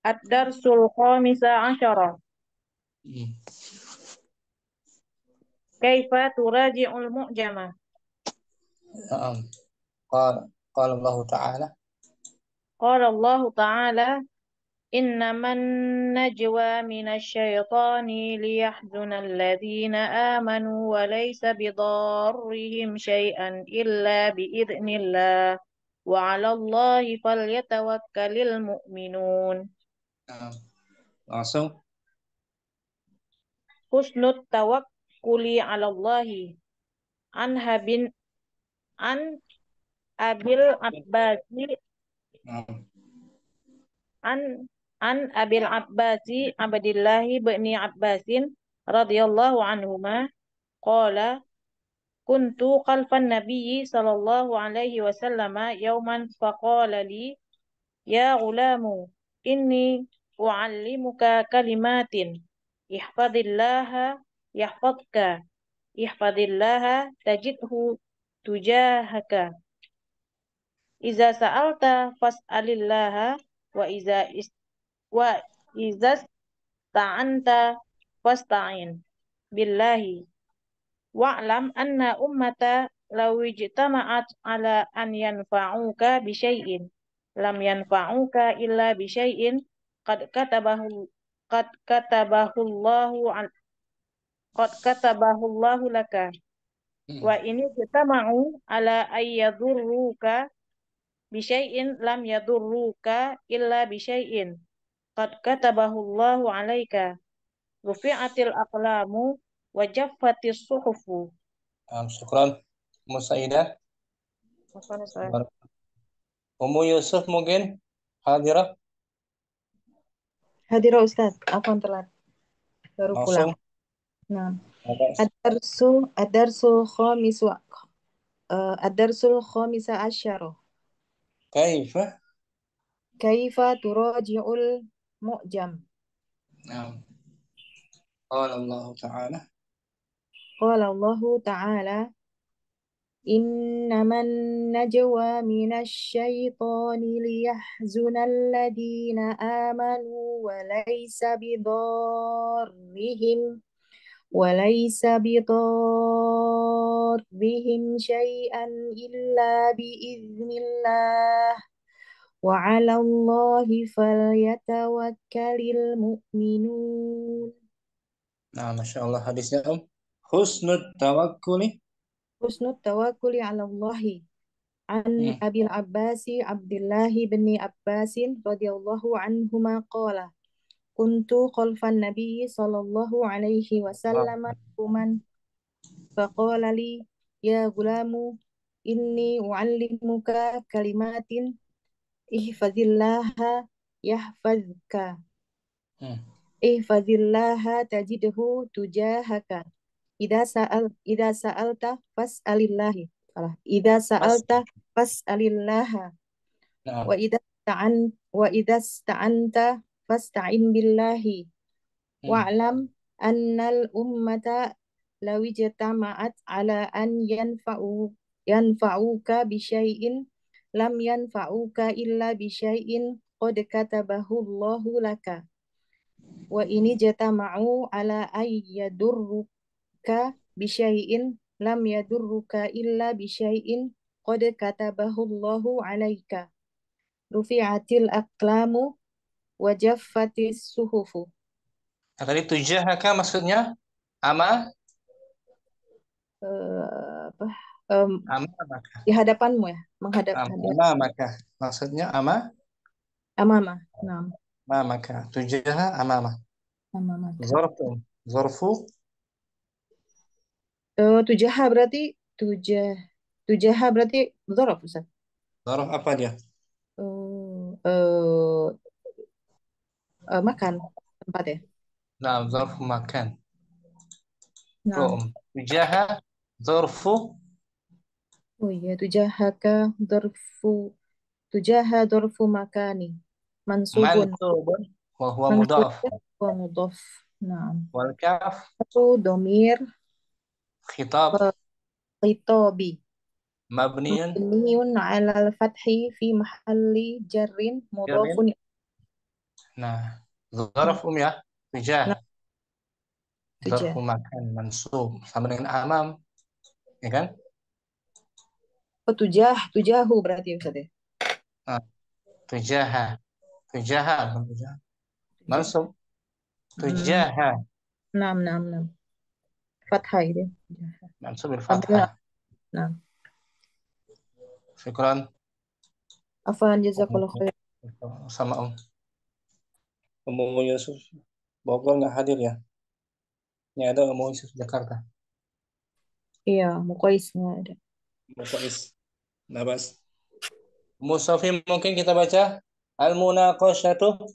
Ad-darsul khamisa asyara. Kaifa turaji'ul mu'jama. قال الله تعالى قال الله تعالى إنما النجوى من الشيطان ليحزن الذين آمنوا وليس بضارهم شيئا إلا بإذن الله وعلى الله فليتوكل المؤمنون. langsung. حسن التوكل على الله عن أبي العباس عن أبي العباس عبد الله بن عباس رضي الله عنهما قال كنت خلف النبي صلى الله عليه وسلم يوما فقال لي يا غلام إني أعلمك كلمات احفظ الله يحفظك احفظ الله تجده تجاهك إذا سألت فاسأل الله وإذا استعنت فاستعن بالله واعلم أن أمة لو اجتمعت على أن ينفعوك بشيء لم ينفعوك إلا بشيء قد كتبه الله لك وإن اجتمعوا على أن يضروك بشيء لم يضروك إلا بشيء قد كتبه الله عليك رفعت الأقلام وجفت الصحف. Syukran Ummu Saidah. Ummu Yusuf mungkin hadirah. Hadirah Ustaz, apa telat? Baru pulang. Nah, ad-darsul khamisa asyara. Kaifa turaji'ul mu'jam. Qala Allah Ta'ala. Qala Allah Ta'ala innaman najwa minasy syaitani liyahzunal ladzina amanu wa laysa bidarrihim syai'an illa biiznillah wa 'alallahi falyatawakkalul mu'minun. Nah, Masya Allah hadisnya Om. Husnul tawakkuli 'ala Allahi an Abil Abbasi Abdillahi bin Abbasin radhiyallahu anhuma qala kuntu khalfan nabiyyi sallallahu alaihi wasallam kuman faqala li ya gulamu inni uallimuka kalimatin ihfazillaha yahfazka Hmm. ihfazillaha tajidhu tujahaka idza sa'alta fas'alillahi salah idza Mas. sa'alta fas'alillaha Nah. wa idza sta'anta fasta'in billahi Hmm. wa'lam annal ummata law ijtama'at ala an yanfa'uka bi syai'in lam yanfa'uka illa bi syai'in qad katabahu Allahu laka wa ini jatama'u ala ay yadurruka bi syai'in lam yadurruka illa bi syai'in qad katabahu Allahu alaika rufi'atil aqlamu wa jaffatis suhufu. Nah, tadi tujahaka maksudnya ama Apa ama maka. di hadapanmu ya, menghadap Ama maka. Maksudnya ama amama. Nah, maka. Tujaha amama. amama. Zorfu. Zorfu. Tujaha berarti tujaha berarti dzaraf Ustaz. Zorf apa dia? Makan tempat ya. Nah, zorfu makan. Nah, Tujaha zorfu oh iya tujahaka dzarfu makani mansubun mansubun wa huwa mansub mudhaf. wa mudhaf. Nah, Wal kaf satu domir khitab khitabi mabniyun mabniun ala al-fathi fi mahalli jarrin jarin. mudhafun. Nah, zarf ya. Tujah. Nah, Zarfu tujah. makan mansub sama dengan amam, ya kan? Oh, tujahu berarti Ustaz ya. Nah, tujaha. Tujaha. Mansub. Tujaha. Nam. Fathah itu. Mansub bil fathah. Nah, Syukran. afwan jazakallahu khair. Sama Om Yusuf Bogor nggak hadir ya? Ini ada Om Yusuf Jakarta. Iya, Muqais nggak ada. Muqais. Nabas. Musafi mungkin kita baca Al-Munaqashatu.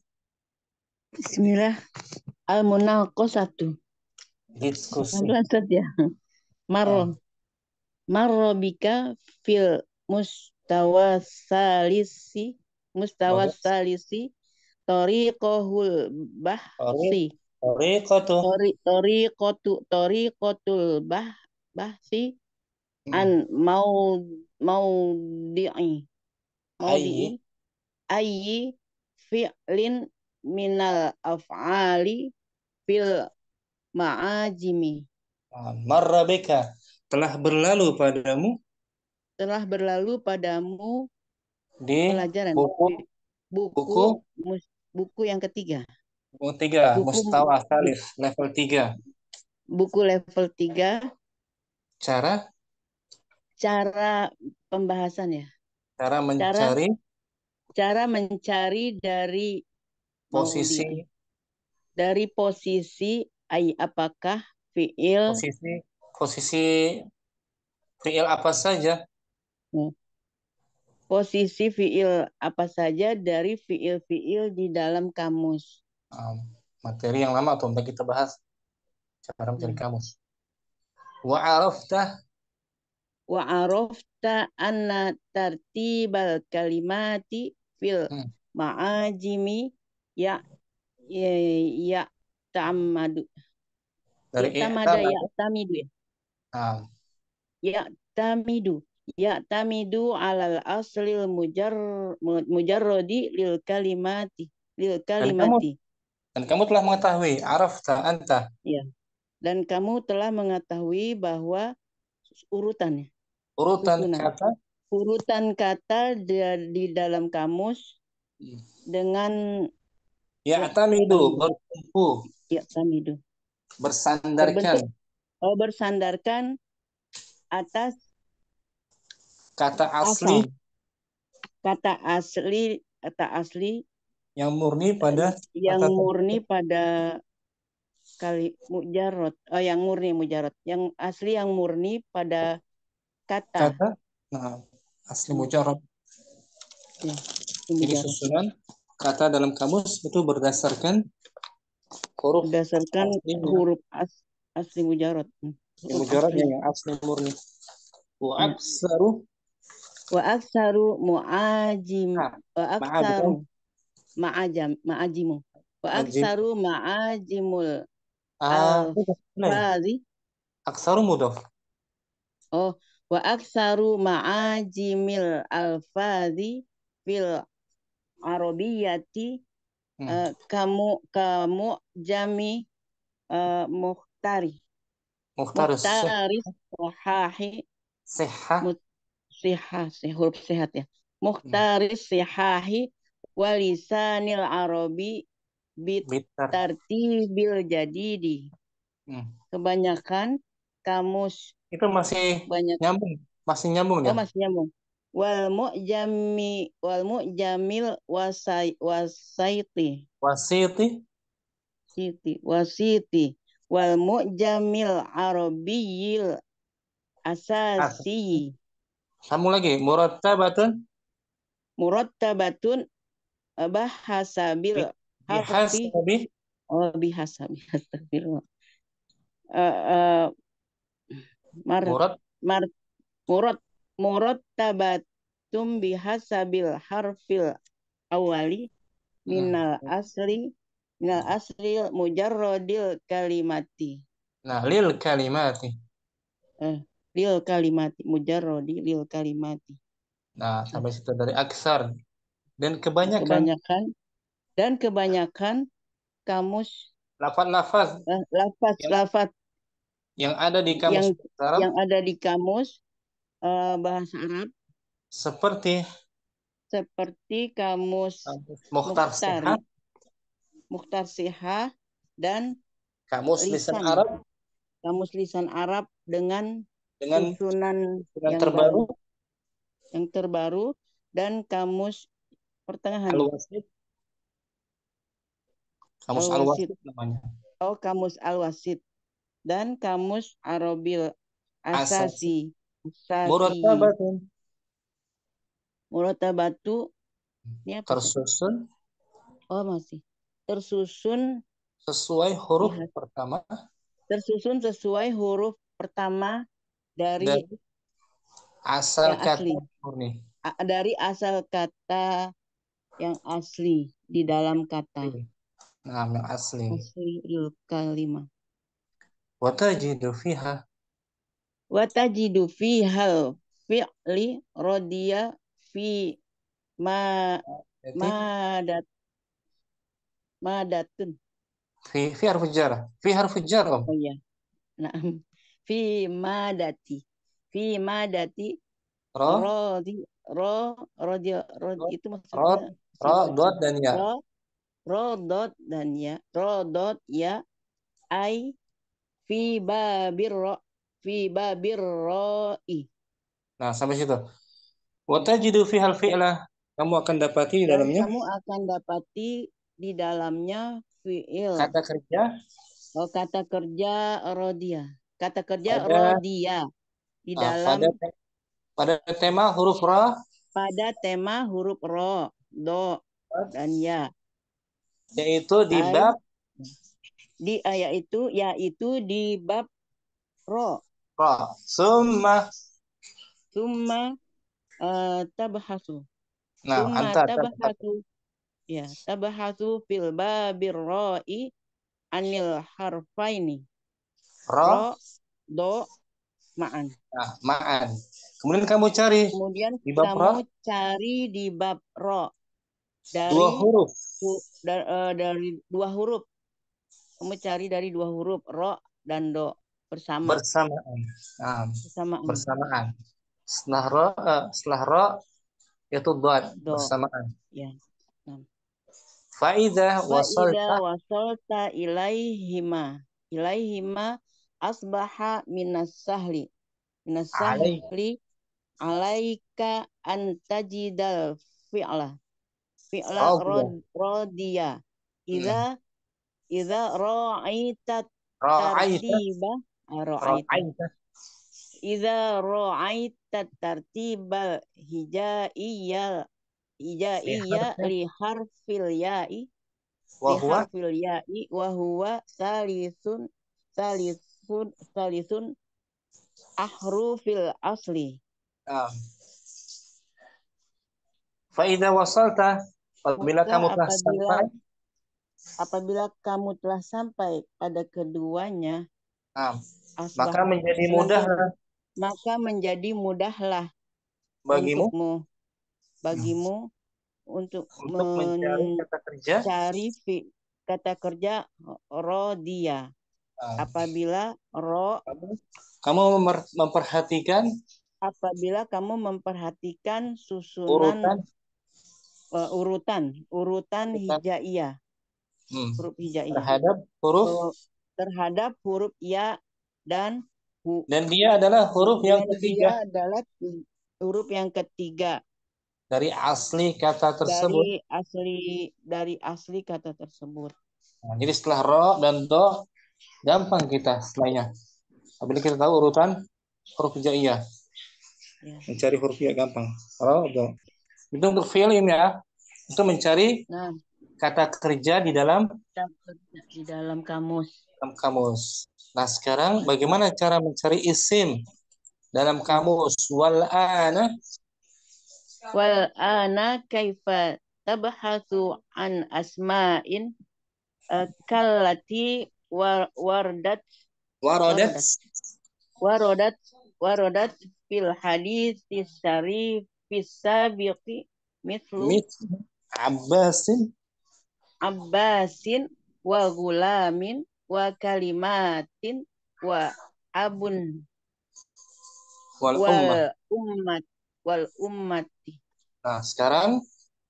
Bismillah. Al-Munaqashatu. Diskusi. Ustaz ya. Marro bika fil mustawa salisi tariqahul bahsi tariqatul bahsi an maudi'i ayyi fi'lin minal af'ali fil ma'ajimi. Marra bika telah berlalu padamu di pelajaran buku yang ketiga. Buku 3, Mustawa Salif level 3. Buku level 3. Cara pembahasan ya. Cara mencari dari posisi apakah fiil posisi fiil apa saja? Posisi fiil apa saja dari fiil-fiil di dalam kamus. Materi yang lama atau kita bahas cara mencari kamus. Wa arafta anna tartibal kalimati fil ma'ajimi ya ta'ammadu. Ya'tamidu alal aslil mujarrodi lil kalimati. Dan kamu telah mengetahui arafta anta. Ya. Dan kamu telah mengetahui bahwa urutan kata di dalam kamus dengan ya'tamidu bertumpu. Ya'tamidu bersandarkan atas kata asli yang murni pada kali mujarrad, yang asli yang murni pada kata. Kata. Nah, asli mujarab. Ya, Jadi mujarab. susunan kata dalam kamus itu berdasarkan huruf Berdasarkan aslinya. huruf asli mujarab. Yang Huruf mujarabnya asli. yang asli murni. Wa aksaru. Wa aksaru mu'ajim. Nah, Wa ma'a bukan? aksaru ma'ajimu. Wa Ajim. aksaru ma'ajimul Nah, alfazi. aksaru mudhaf. Oh, wa aksaru ma'ajimil alfazi fil arabiyati kamu jami muhtari Mukhtar sahahi sihah. huruf sehat ya. Muhtaris sihahi walisanil arabi Bitar. bitartibil jadidi. Kebanyakan kamus Itu masih banyak. nyambung. Masih nyambung ya? Oh, masih nyambung. Wal mu'jamil wasaiti. Wasiti. Wal mu'jamil arabiyil asasi. Sambung lagi. Murattabatun. Murattabatun bahasabil harfi. Oh, bihasabi. Astagfirullah. Murattabatum bihasabil harfil awali minal asli mujarrodil kalimati. Nah, lil kalimati. Lil kalimati mujarrodi lil kalimati. Nah, sampai situ dari aksar dan kebanyakan kamus lafaz yang ada di kamus Arab, yang ada di kamus bahasa Arab seperti kamus Mukhtar Sihah dan kamus lisan Arab, kamus lisan Arab dengan susunan yang terbaru dan kamus pertengahan. Kamus Al-Wasit namanya. Oh, kamus Al-Wasit dan kamus Arabil Asasi. Muratabatu ini apa? Tersusun. Oh, masih. Tersusun sesuai huruf pertama. Tersusun sesuai huruf pertama dari asal kata asli. murni. Dari asal kata yang asli di dalam kata. Nah, yang asli. Asli kalimah. Watajidu fiha. Watajidu fiha fi'li rodiya fi madatun. Fi harfu jar. Fi harfu jar, Om. Oh iya. Nah, fi madati. Fi madati rodi itu maksudnya dot dan ya. Dot dan ya. Dot ya ai fi babir ra'i. Nah, sampai situ. Watajidu fihal fi'lah. Kamu akan dapati di dalamnya. Kamu akan dapati di dalamnya fi'il. Kata kerja. Oh, kata kerja rodia. Kata kerja rodia. Di dalam pada tema huruf ra. Pada tema huruf ro, do, dan ya. Yaitu di bab. Yaitu di bab ro. Summa tabahasu. Nah, Summa tabahasu. Ya, tabahasu fil babir ro'i anil harfaini. Ro, do, ma'an. Nah, ma'an. Kemudian kamu cari. Cari di bab ro. Dari dua huruf. Kamu cari dari dua huruf ro dan do bersamaan. Setelah ro itu dot bersamaan. Ya. Faidah wasalta ilaihima asbaha minas sahli alaika antajidal fi'la rodiya idza ra'aita tartiba Idza ra'aita tartibal hijaiyal hijaiyya li harfil ya'i Wahwa wa huwa salisun ahrufil asli. Faida wasalta, apabila Maka kamu telah sampai, apabila kamu telah sampai pada keduanya, maka menjadi mudahlah bagimu untuk mencari kata kerja rodia. Apabila kamu memperhatikan susunan urutan hijaiyah, huruf hijaiyah terhadap huruf ya dan dia adalah huruf yang ketiga. Dia adalah huruf yang ketiga dari asli kata tersebut. Dari asli kata tersebut. Nah, jadi setelah ro dan do gampang kita setelahnya. Apabila kita tahu urutan huruf hijaiyah, mencari huruf ya gampang. Ro do. Itu untuk fi'il ini ya, untuk mencari kata kerja di dalam kamus. Nah, sekarang bagaimana cara mencari isim dalam kamus? Wal ana kaifa tabhatsu an asma'in kallati waradat fil hadits syarifis sabiqi mithlu Abbasin wa gulamin wa kalimatin wa abun wal ummati. Nah, sekarang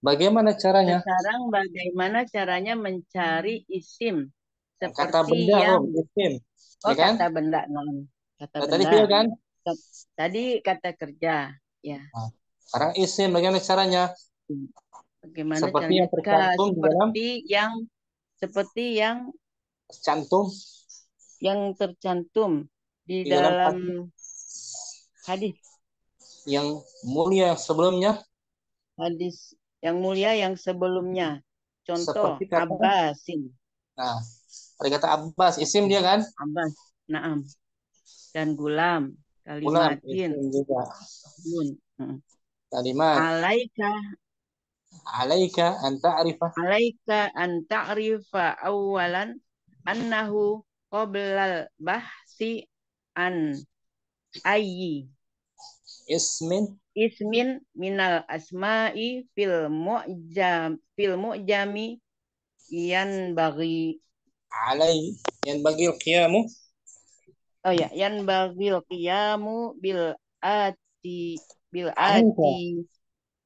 bagaimana caranya? Mencari isim seperti kata benda, isim. Ya kan? Kata benda, Tadi fi'il kan? Tadi kata kerja, ya. Nah, sekarang isim bagaimana caranya? Bagaimana seperti caranya? Yang tercantum seperti yang tercantum di dalam hadis yang mulia sebelumnya. Hadis yang mulia yang sebelumnya. Contoh Abbasin. Nah, ada kata Abbas, isim dia kan? Abbas, na'am. Dan gulam, kalimatin. Juga. Kalimat. Alaika an ta'rifa awalan annahu qoblal bahsi an ayyi ismin minal asma'i fil mu'jami yan bagi qiyamu. Yan bagil qiyamu bil ati.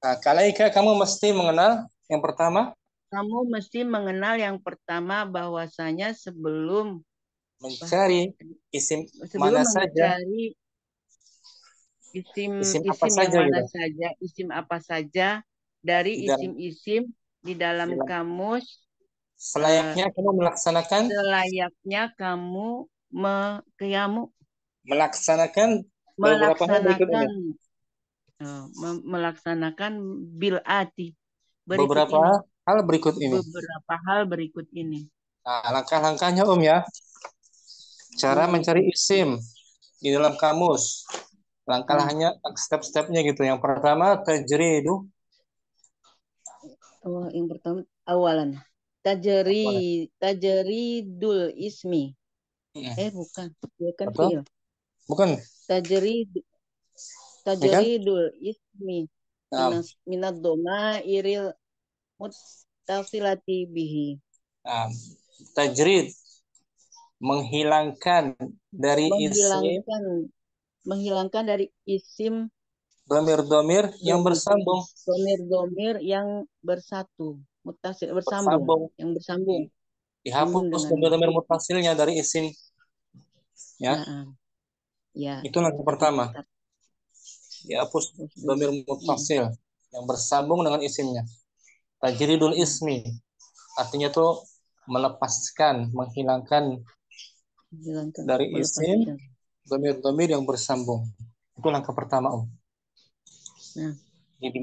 Nah, kalaika kamu mesti mengenal yang pertama. Kamu mesti mengenal yang pertama bahwasanya sebelum mencari isim mana saja. Isim apa saja dari isim-isim di dalam kamus. Selayaknya kamu melaksanakan. Melaksanakan bil'ati. Beberapa hal berikut ini. Nah, langkah-langkahnya ya. Cara mencari isim di dalam kamus. Langkahnya, step-stepnya gitu. Yang pertama tajridu. Yang pertama awalan. Tajridul ismi. Bukan. Bukan fi'il. Bukan. Tajridul ismi minad domairil muttasilati bihi. Tajrid menghilangkan dari isim domir yang bersambung. Domir yang bersatu, muttasil bersambung. Yang bersambung. Dihapus domir muttasilnya dari isim. Ya. Itu langkah pertama. Dihapus domir muttasil yang bersambung dengan isimnya. Tajridul ismi artinya tuh melepaskan, menghilangkan dari isim Domir-domir yang bersambung. Itu langkah pertama, Om. Nah, Jadi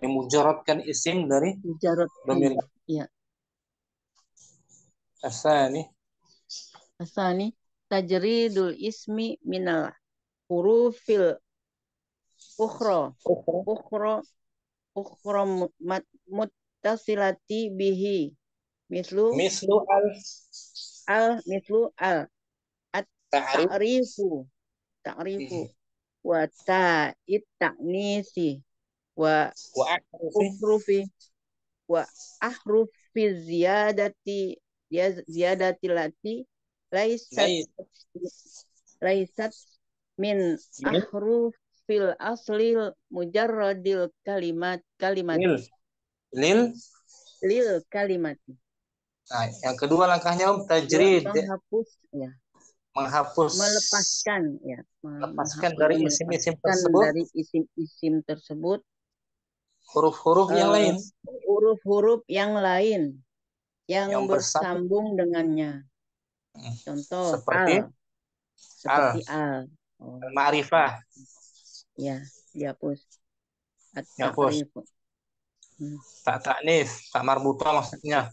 dimujarotkan isim dari mujarot. domir. Iya. Asani. Asani tajridul ismi minal hurufil ukhra muttasilati bihi mislu Mislu mislu al ta'rifu wa ta'it ta'nisi wa ahrufi wa ahrufi ziyadati lati laisat min ahrufil aslil mujarradil kalimati lil kalimati. Nah, yang kedua langkahnya Om, tajrid. Menghapus ya. Melepaskan ya. Melepaskan dari isim-isim tersebut. Dari isim-isim tersebut. Huruf-huruf yang lain. Huruf-huruf yang lain yang bersambung dengannya. Contoh seperti al. Ma'rifah. Ya, dihapus. Dihapus. Tak ta'nif, tak marbutah maksudnya.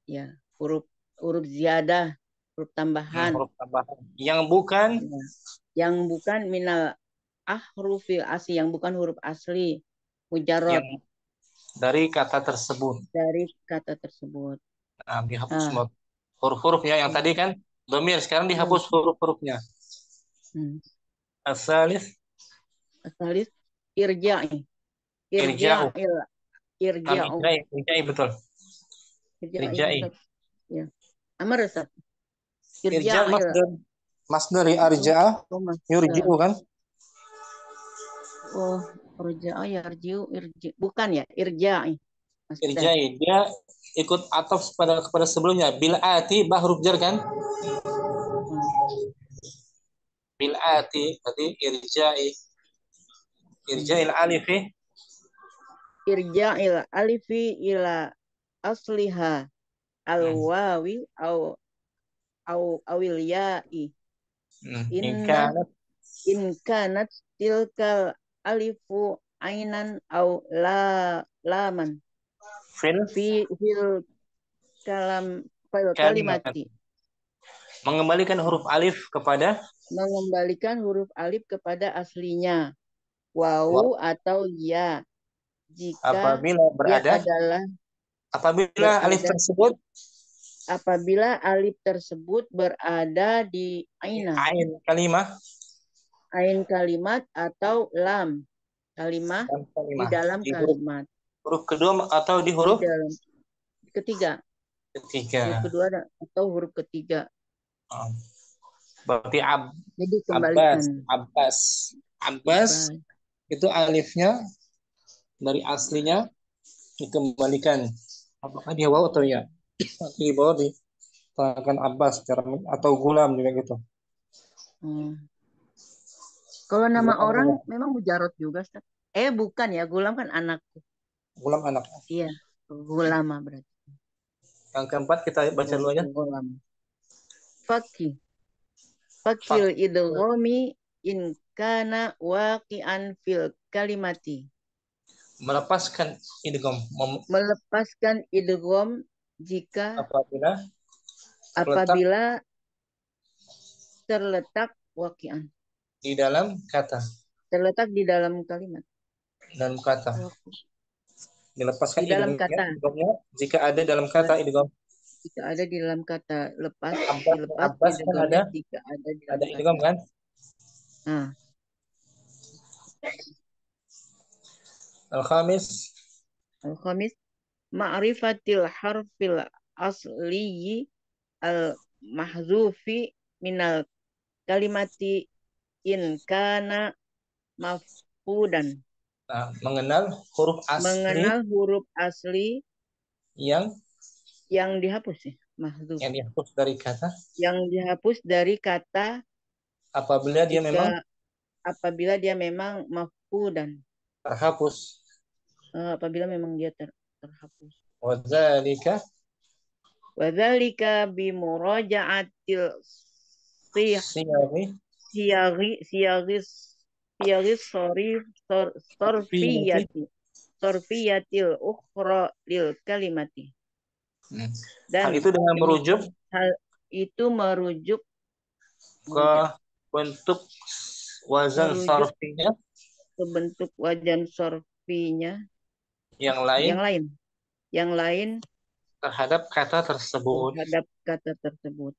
Ya, huruf ziyadah, huruf tambahan. Huruf tambahan. Yang bukan minal ahrufil asli, yang bukan huruf asli. Mujarrad. Dari kata tersebut. Nah, dihapus semua huruf-hurufnya yang tadi kan domir, sekarang dihapus huruf-hurufnya. Asalis irja'i betul. Irja'i. Ya. Amar Ustaz. Irja' masdar arja'a yurji'u kan? Oh, arja'a yarji'u bukan ya, irja'i. Irja'i, dia ikut ataf kepada sebelumnya. Bil ati ba huruf jar kan? Bil ati berarti irja'il alifi. Irja'il alifi ila asliha al-wawi au awil ya'i. In kanat tilkal alifu ainan au laman. Fil kalimati. Mengembalikan huruf alif kepada aslinya. Wawu atau ya. Jika apabila berada apabila alif tersebut berada di ain kalimat atau lam kalimah di dalam kalimat. Huruf kedua atau di huruf ketiga. Huruf kedua atau huruf ketiga. Berarti jadi kembalikan. Abbas itu alifnya dari aslinya dikembalikan. Apakah dia waw atau ya? Di bawah diterangkan Abbas atau Gulam juga gitu. Kalau nama orang memang mujarot juga, Ustaz. Bukan ya, Gulam kan anakku. Gulam anak. Iya, Gulama berarti. Yang keempat kita baca dulu aja. Gulam. Fakil idghami in kana waqi'an fil kalimati. Melepaskan idgham jika apabila terletak waqi'an di dalam kata. Terletak di dalam kalimat. Dalam kata. Dilepaskan di dalam kata. Jika ada dalam kata idgham. Jika ada di dalam kata dilepas kan ada. Jika ada di dalam idgham kan? Al-khamis ma'rifatil harfil asliyi al-mahzufi minal kalimati in kana mafqudan. Mengenal huruf asli yang dihapus ya, mahzuf. Yang dihapus dari kata. Yang dihapus dari kata apabila dia memang mafqudan. Terhapus. Apabila memang dia terhapus. Wadzalika bimuraja'atil siyagis sorfiyatil ukhra lil kalimati. Hal Dan itu dengan merujuk hal itu merujuk ke bentuk wazan Merujuk. sarfinya ke bentuk wajan sorfinya yang yang lain lain terhadap kata tersebut. terhadap kata tersebut.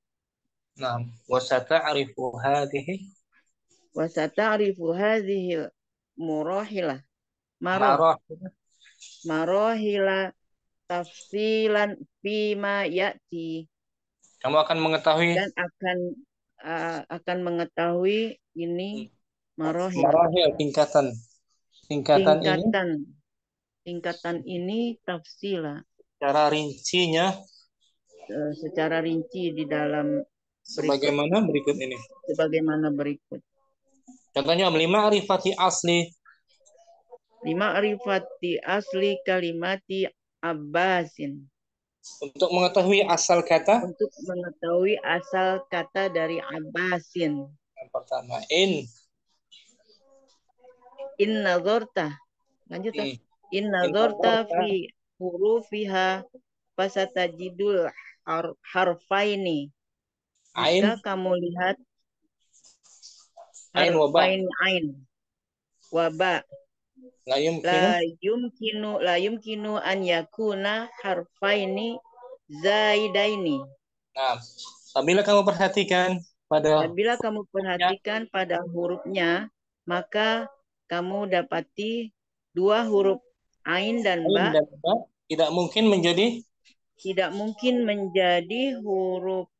Nah, wasata'rifu hadhihi Wa sata'rifu hadhil murahilah marahila tafsilan fima ya'ti, kamu akan mengetahui dan akan mengetahui ini marahil marahil tingkatan ini tingkatan ini tafsila cara rincinya secara rinci di dalam sebagaimana berikut. Contohnya 5 arifati asli kalimati Abbasin, untuk mengetahui asal kata dari Abbasin. yang pertama in Nazarta, lanjut ya. In nazarta fi hurufiha fasatajidul harfaini, jika kamu lihat harfain ain waba la yumkinu an yakuna harfaini zaidaini. Nah, apabila kamu perhatikan pada hurufnya, maka kamu dapati dua huruf ain dan ba tidak mungkin menjadi huruf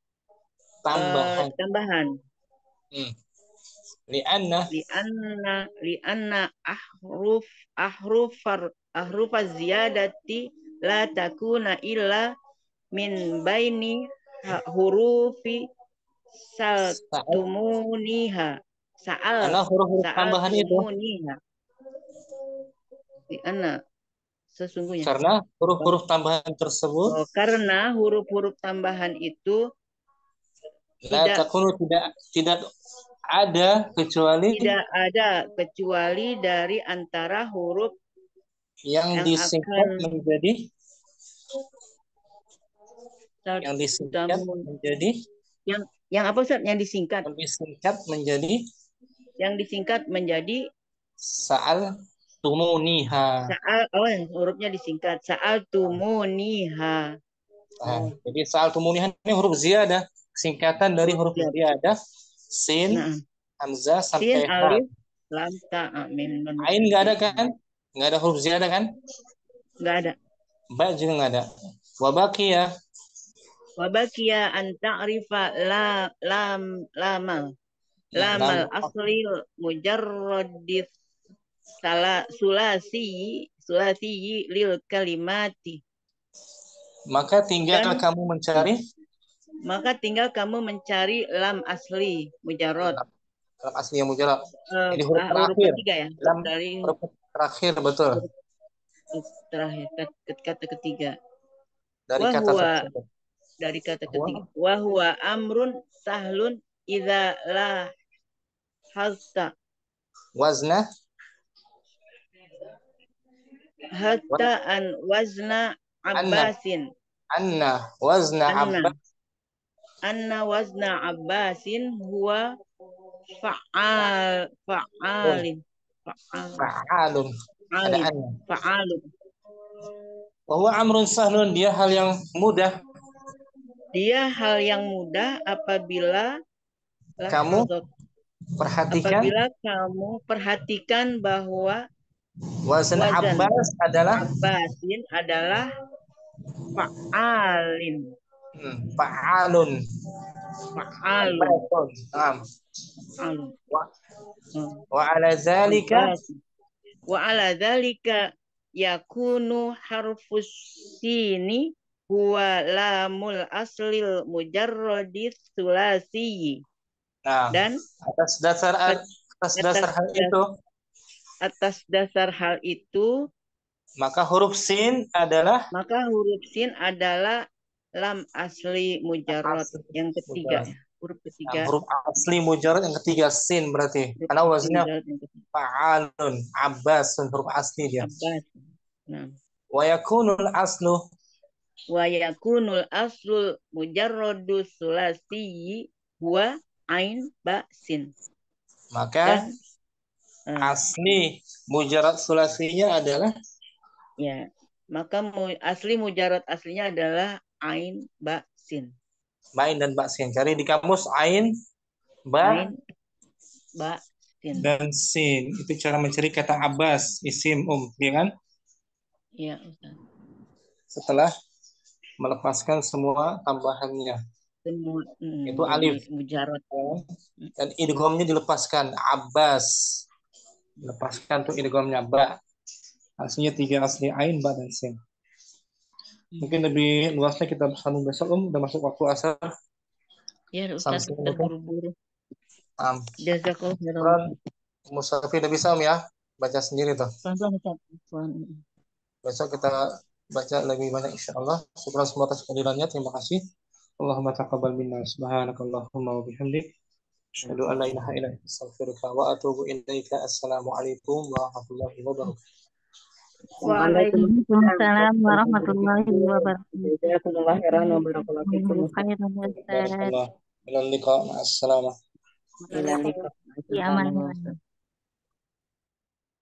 tambahan. Lianna ahruf ziyadati la takuna illa min baini hurufi sa'altumuniha. huruf tambahan itu Lianna sesungguhnya karena huruf-huruf tambahan tersebut karena huruf-huruf tambahan itu tidak ada kecuali dari antara huruf yang disingkat menjadi yang apa Ustaz? Yang disingkat menjadi sa'al tumuniha. Hurufnya disingkat sa'al tumuniha. Jadi sa'al tumuniha ini huruf ziyadah, singkatan dari huruf ziyadah sin, hamzah sampai sin, alif, lam, ta, mim, nun. Ain nggak ada kan? Nggak ada huruf ziyadah kan? Nggak ada. Ba juga nggak ada. Wabakia an ta'rifa lamal aslil mujarradis sulasi lil kalimati. Maka tinggal kamu mencari lam asli mujarrad. Lam asli yang mujarrad. Jadi huruf terakhir ketiga ya. Dari huruf terakhir betul. Terakhir kata ketiga. Dari kata ketiga. Wa huwa amrun sahlun idza la hasta. Wazna hatta an wazna Abbasin. Anna wazna Abbasin huwa fa'alun. Bahwa amrun sahlun, dia hal yang mudah. Apabila kamu perhatikan bahwa wazan Abbas Abbasin adalah fa'alun. Wa ala zalika yakunu harfus sini huwa lamul aslil mujarradis sulasi. Dan atas dasar hal itu maka huruf sin adalah lam asli mujarrad yang ketiga. huruf Yang ketiga. huruf asli mujarad yang ketiga sin berarti. Huruf Karena asli wazinnya mujarad yang ketiga. fa'alun, abbasun huruf asli dia. Abbas. Nah. Wa yakunul aslu, Wa yakunul aslul mujarradus sulasi huwa ain ba sin. maka Dan asli mujarad sulasinya adalah ya, maka asli mujarad aslinya adalah ain ba sin. main dan ba sin. Cari di kamus ain, ba, Ain ba sin. dan sin. Itu cara mencari kata Abbas, isim ya kan? Iya, Ustaz. Setelah melepaskan semua tambahannya. Semua Itu jadi alif. mujarad. Dan idghamnya dilepaskan, Abbas. Lepaskan tuh idghamnya ba. Aslinya 3 asli ain, ba, dan sin. Mungkin lebih luasnya kita sambung besok, udah masuk waktu asar. Ya, Ustaz, terburu-buru. Jazakallah. Musafi udah bisa ya? Baca sendiri tuh. Besok kita baca lebih banyak insyaallah. Syukur semua atas kehadirannya. Terima kasih. Allahumma taqabbal minna subhanakallahumma wa bihamdik. Asyhadu an la ilaha illa anta astaghfiruka wa atubu ilaika. Assalamualaikum warahmatullahi wabarakatuh. Waalaikumsalam warahmatullahi wabarakatuh. Jazakumullah khairan wa barakallahu fikum. Barakallah. Ilal liqa. Ma'assalamah. Ila liqa. Aman.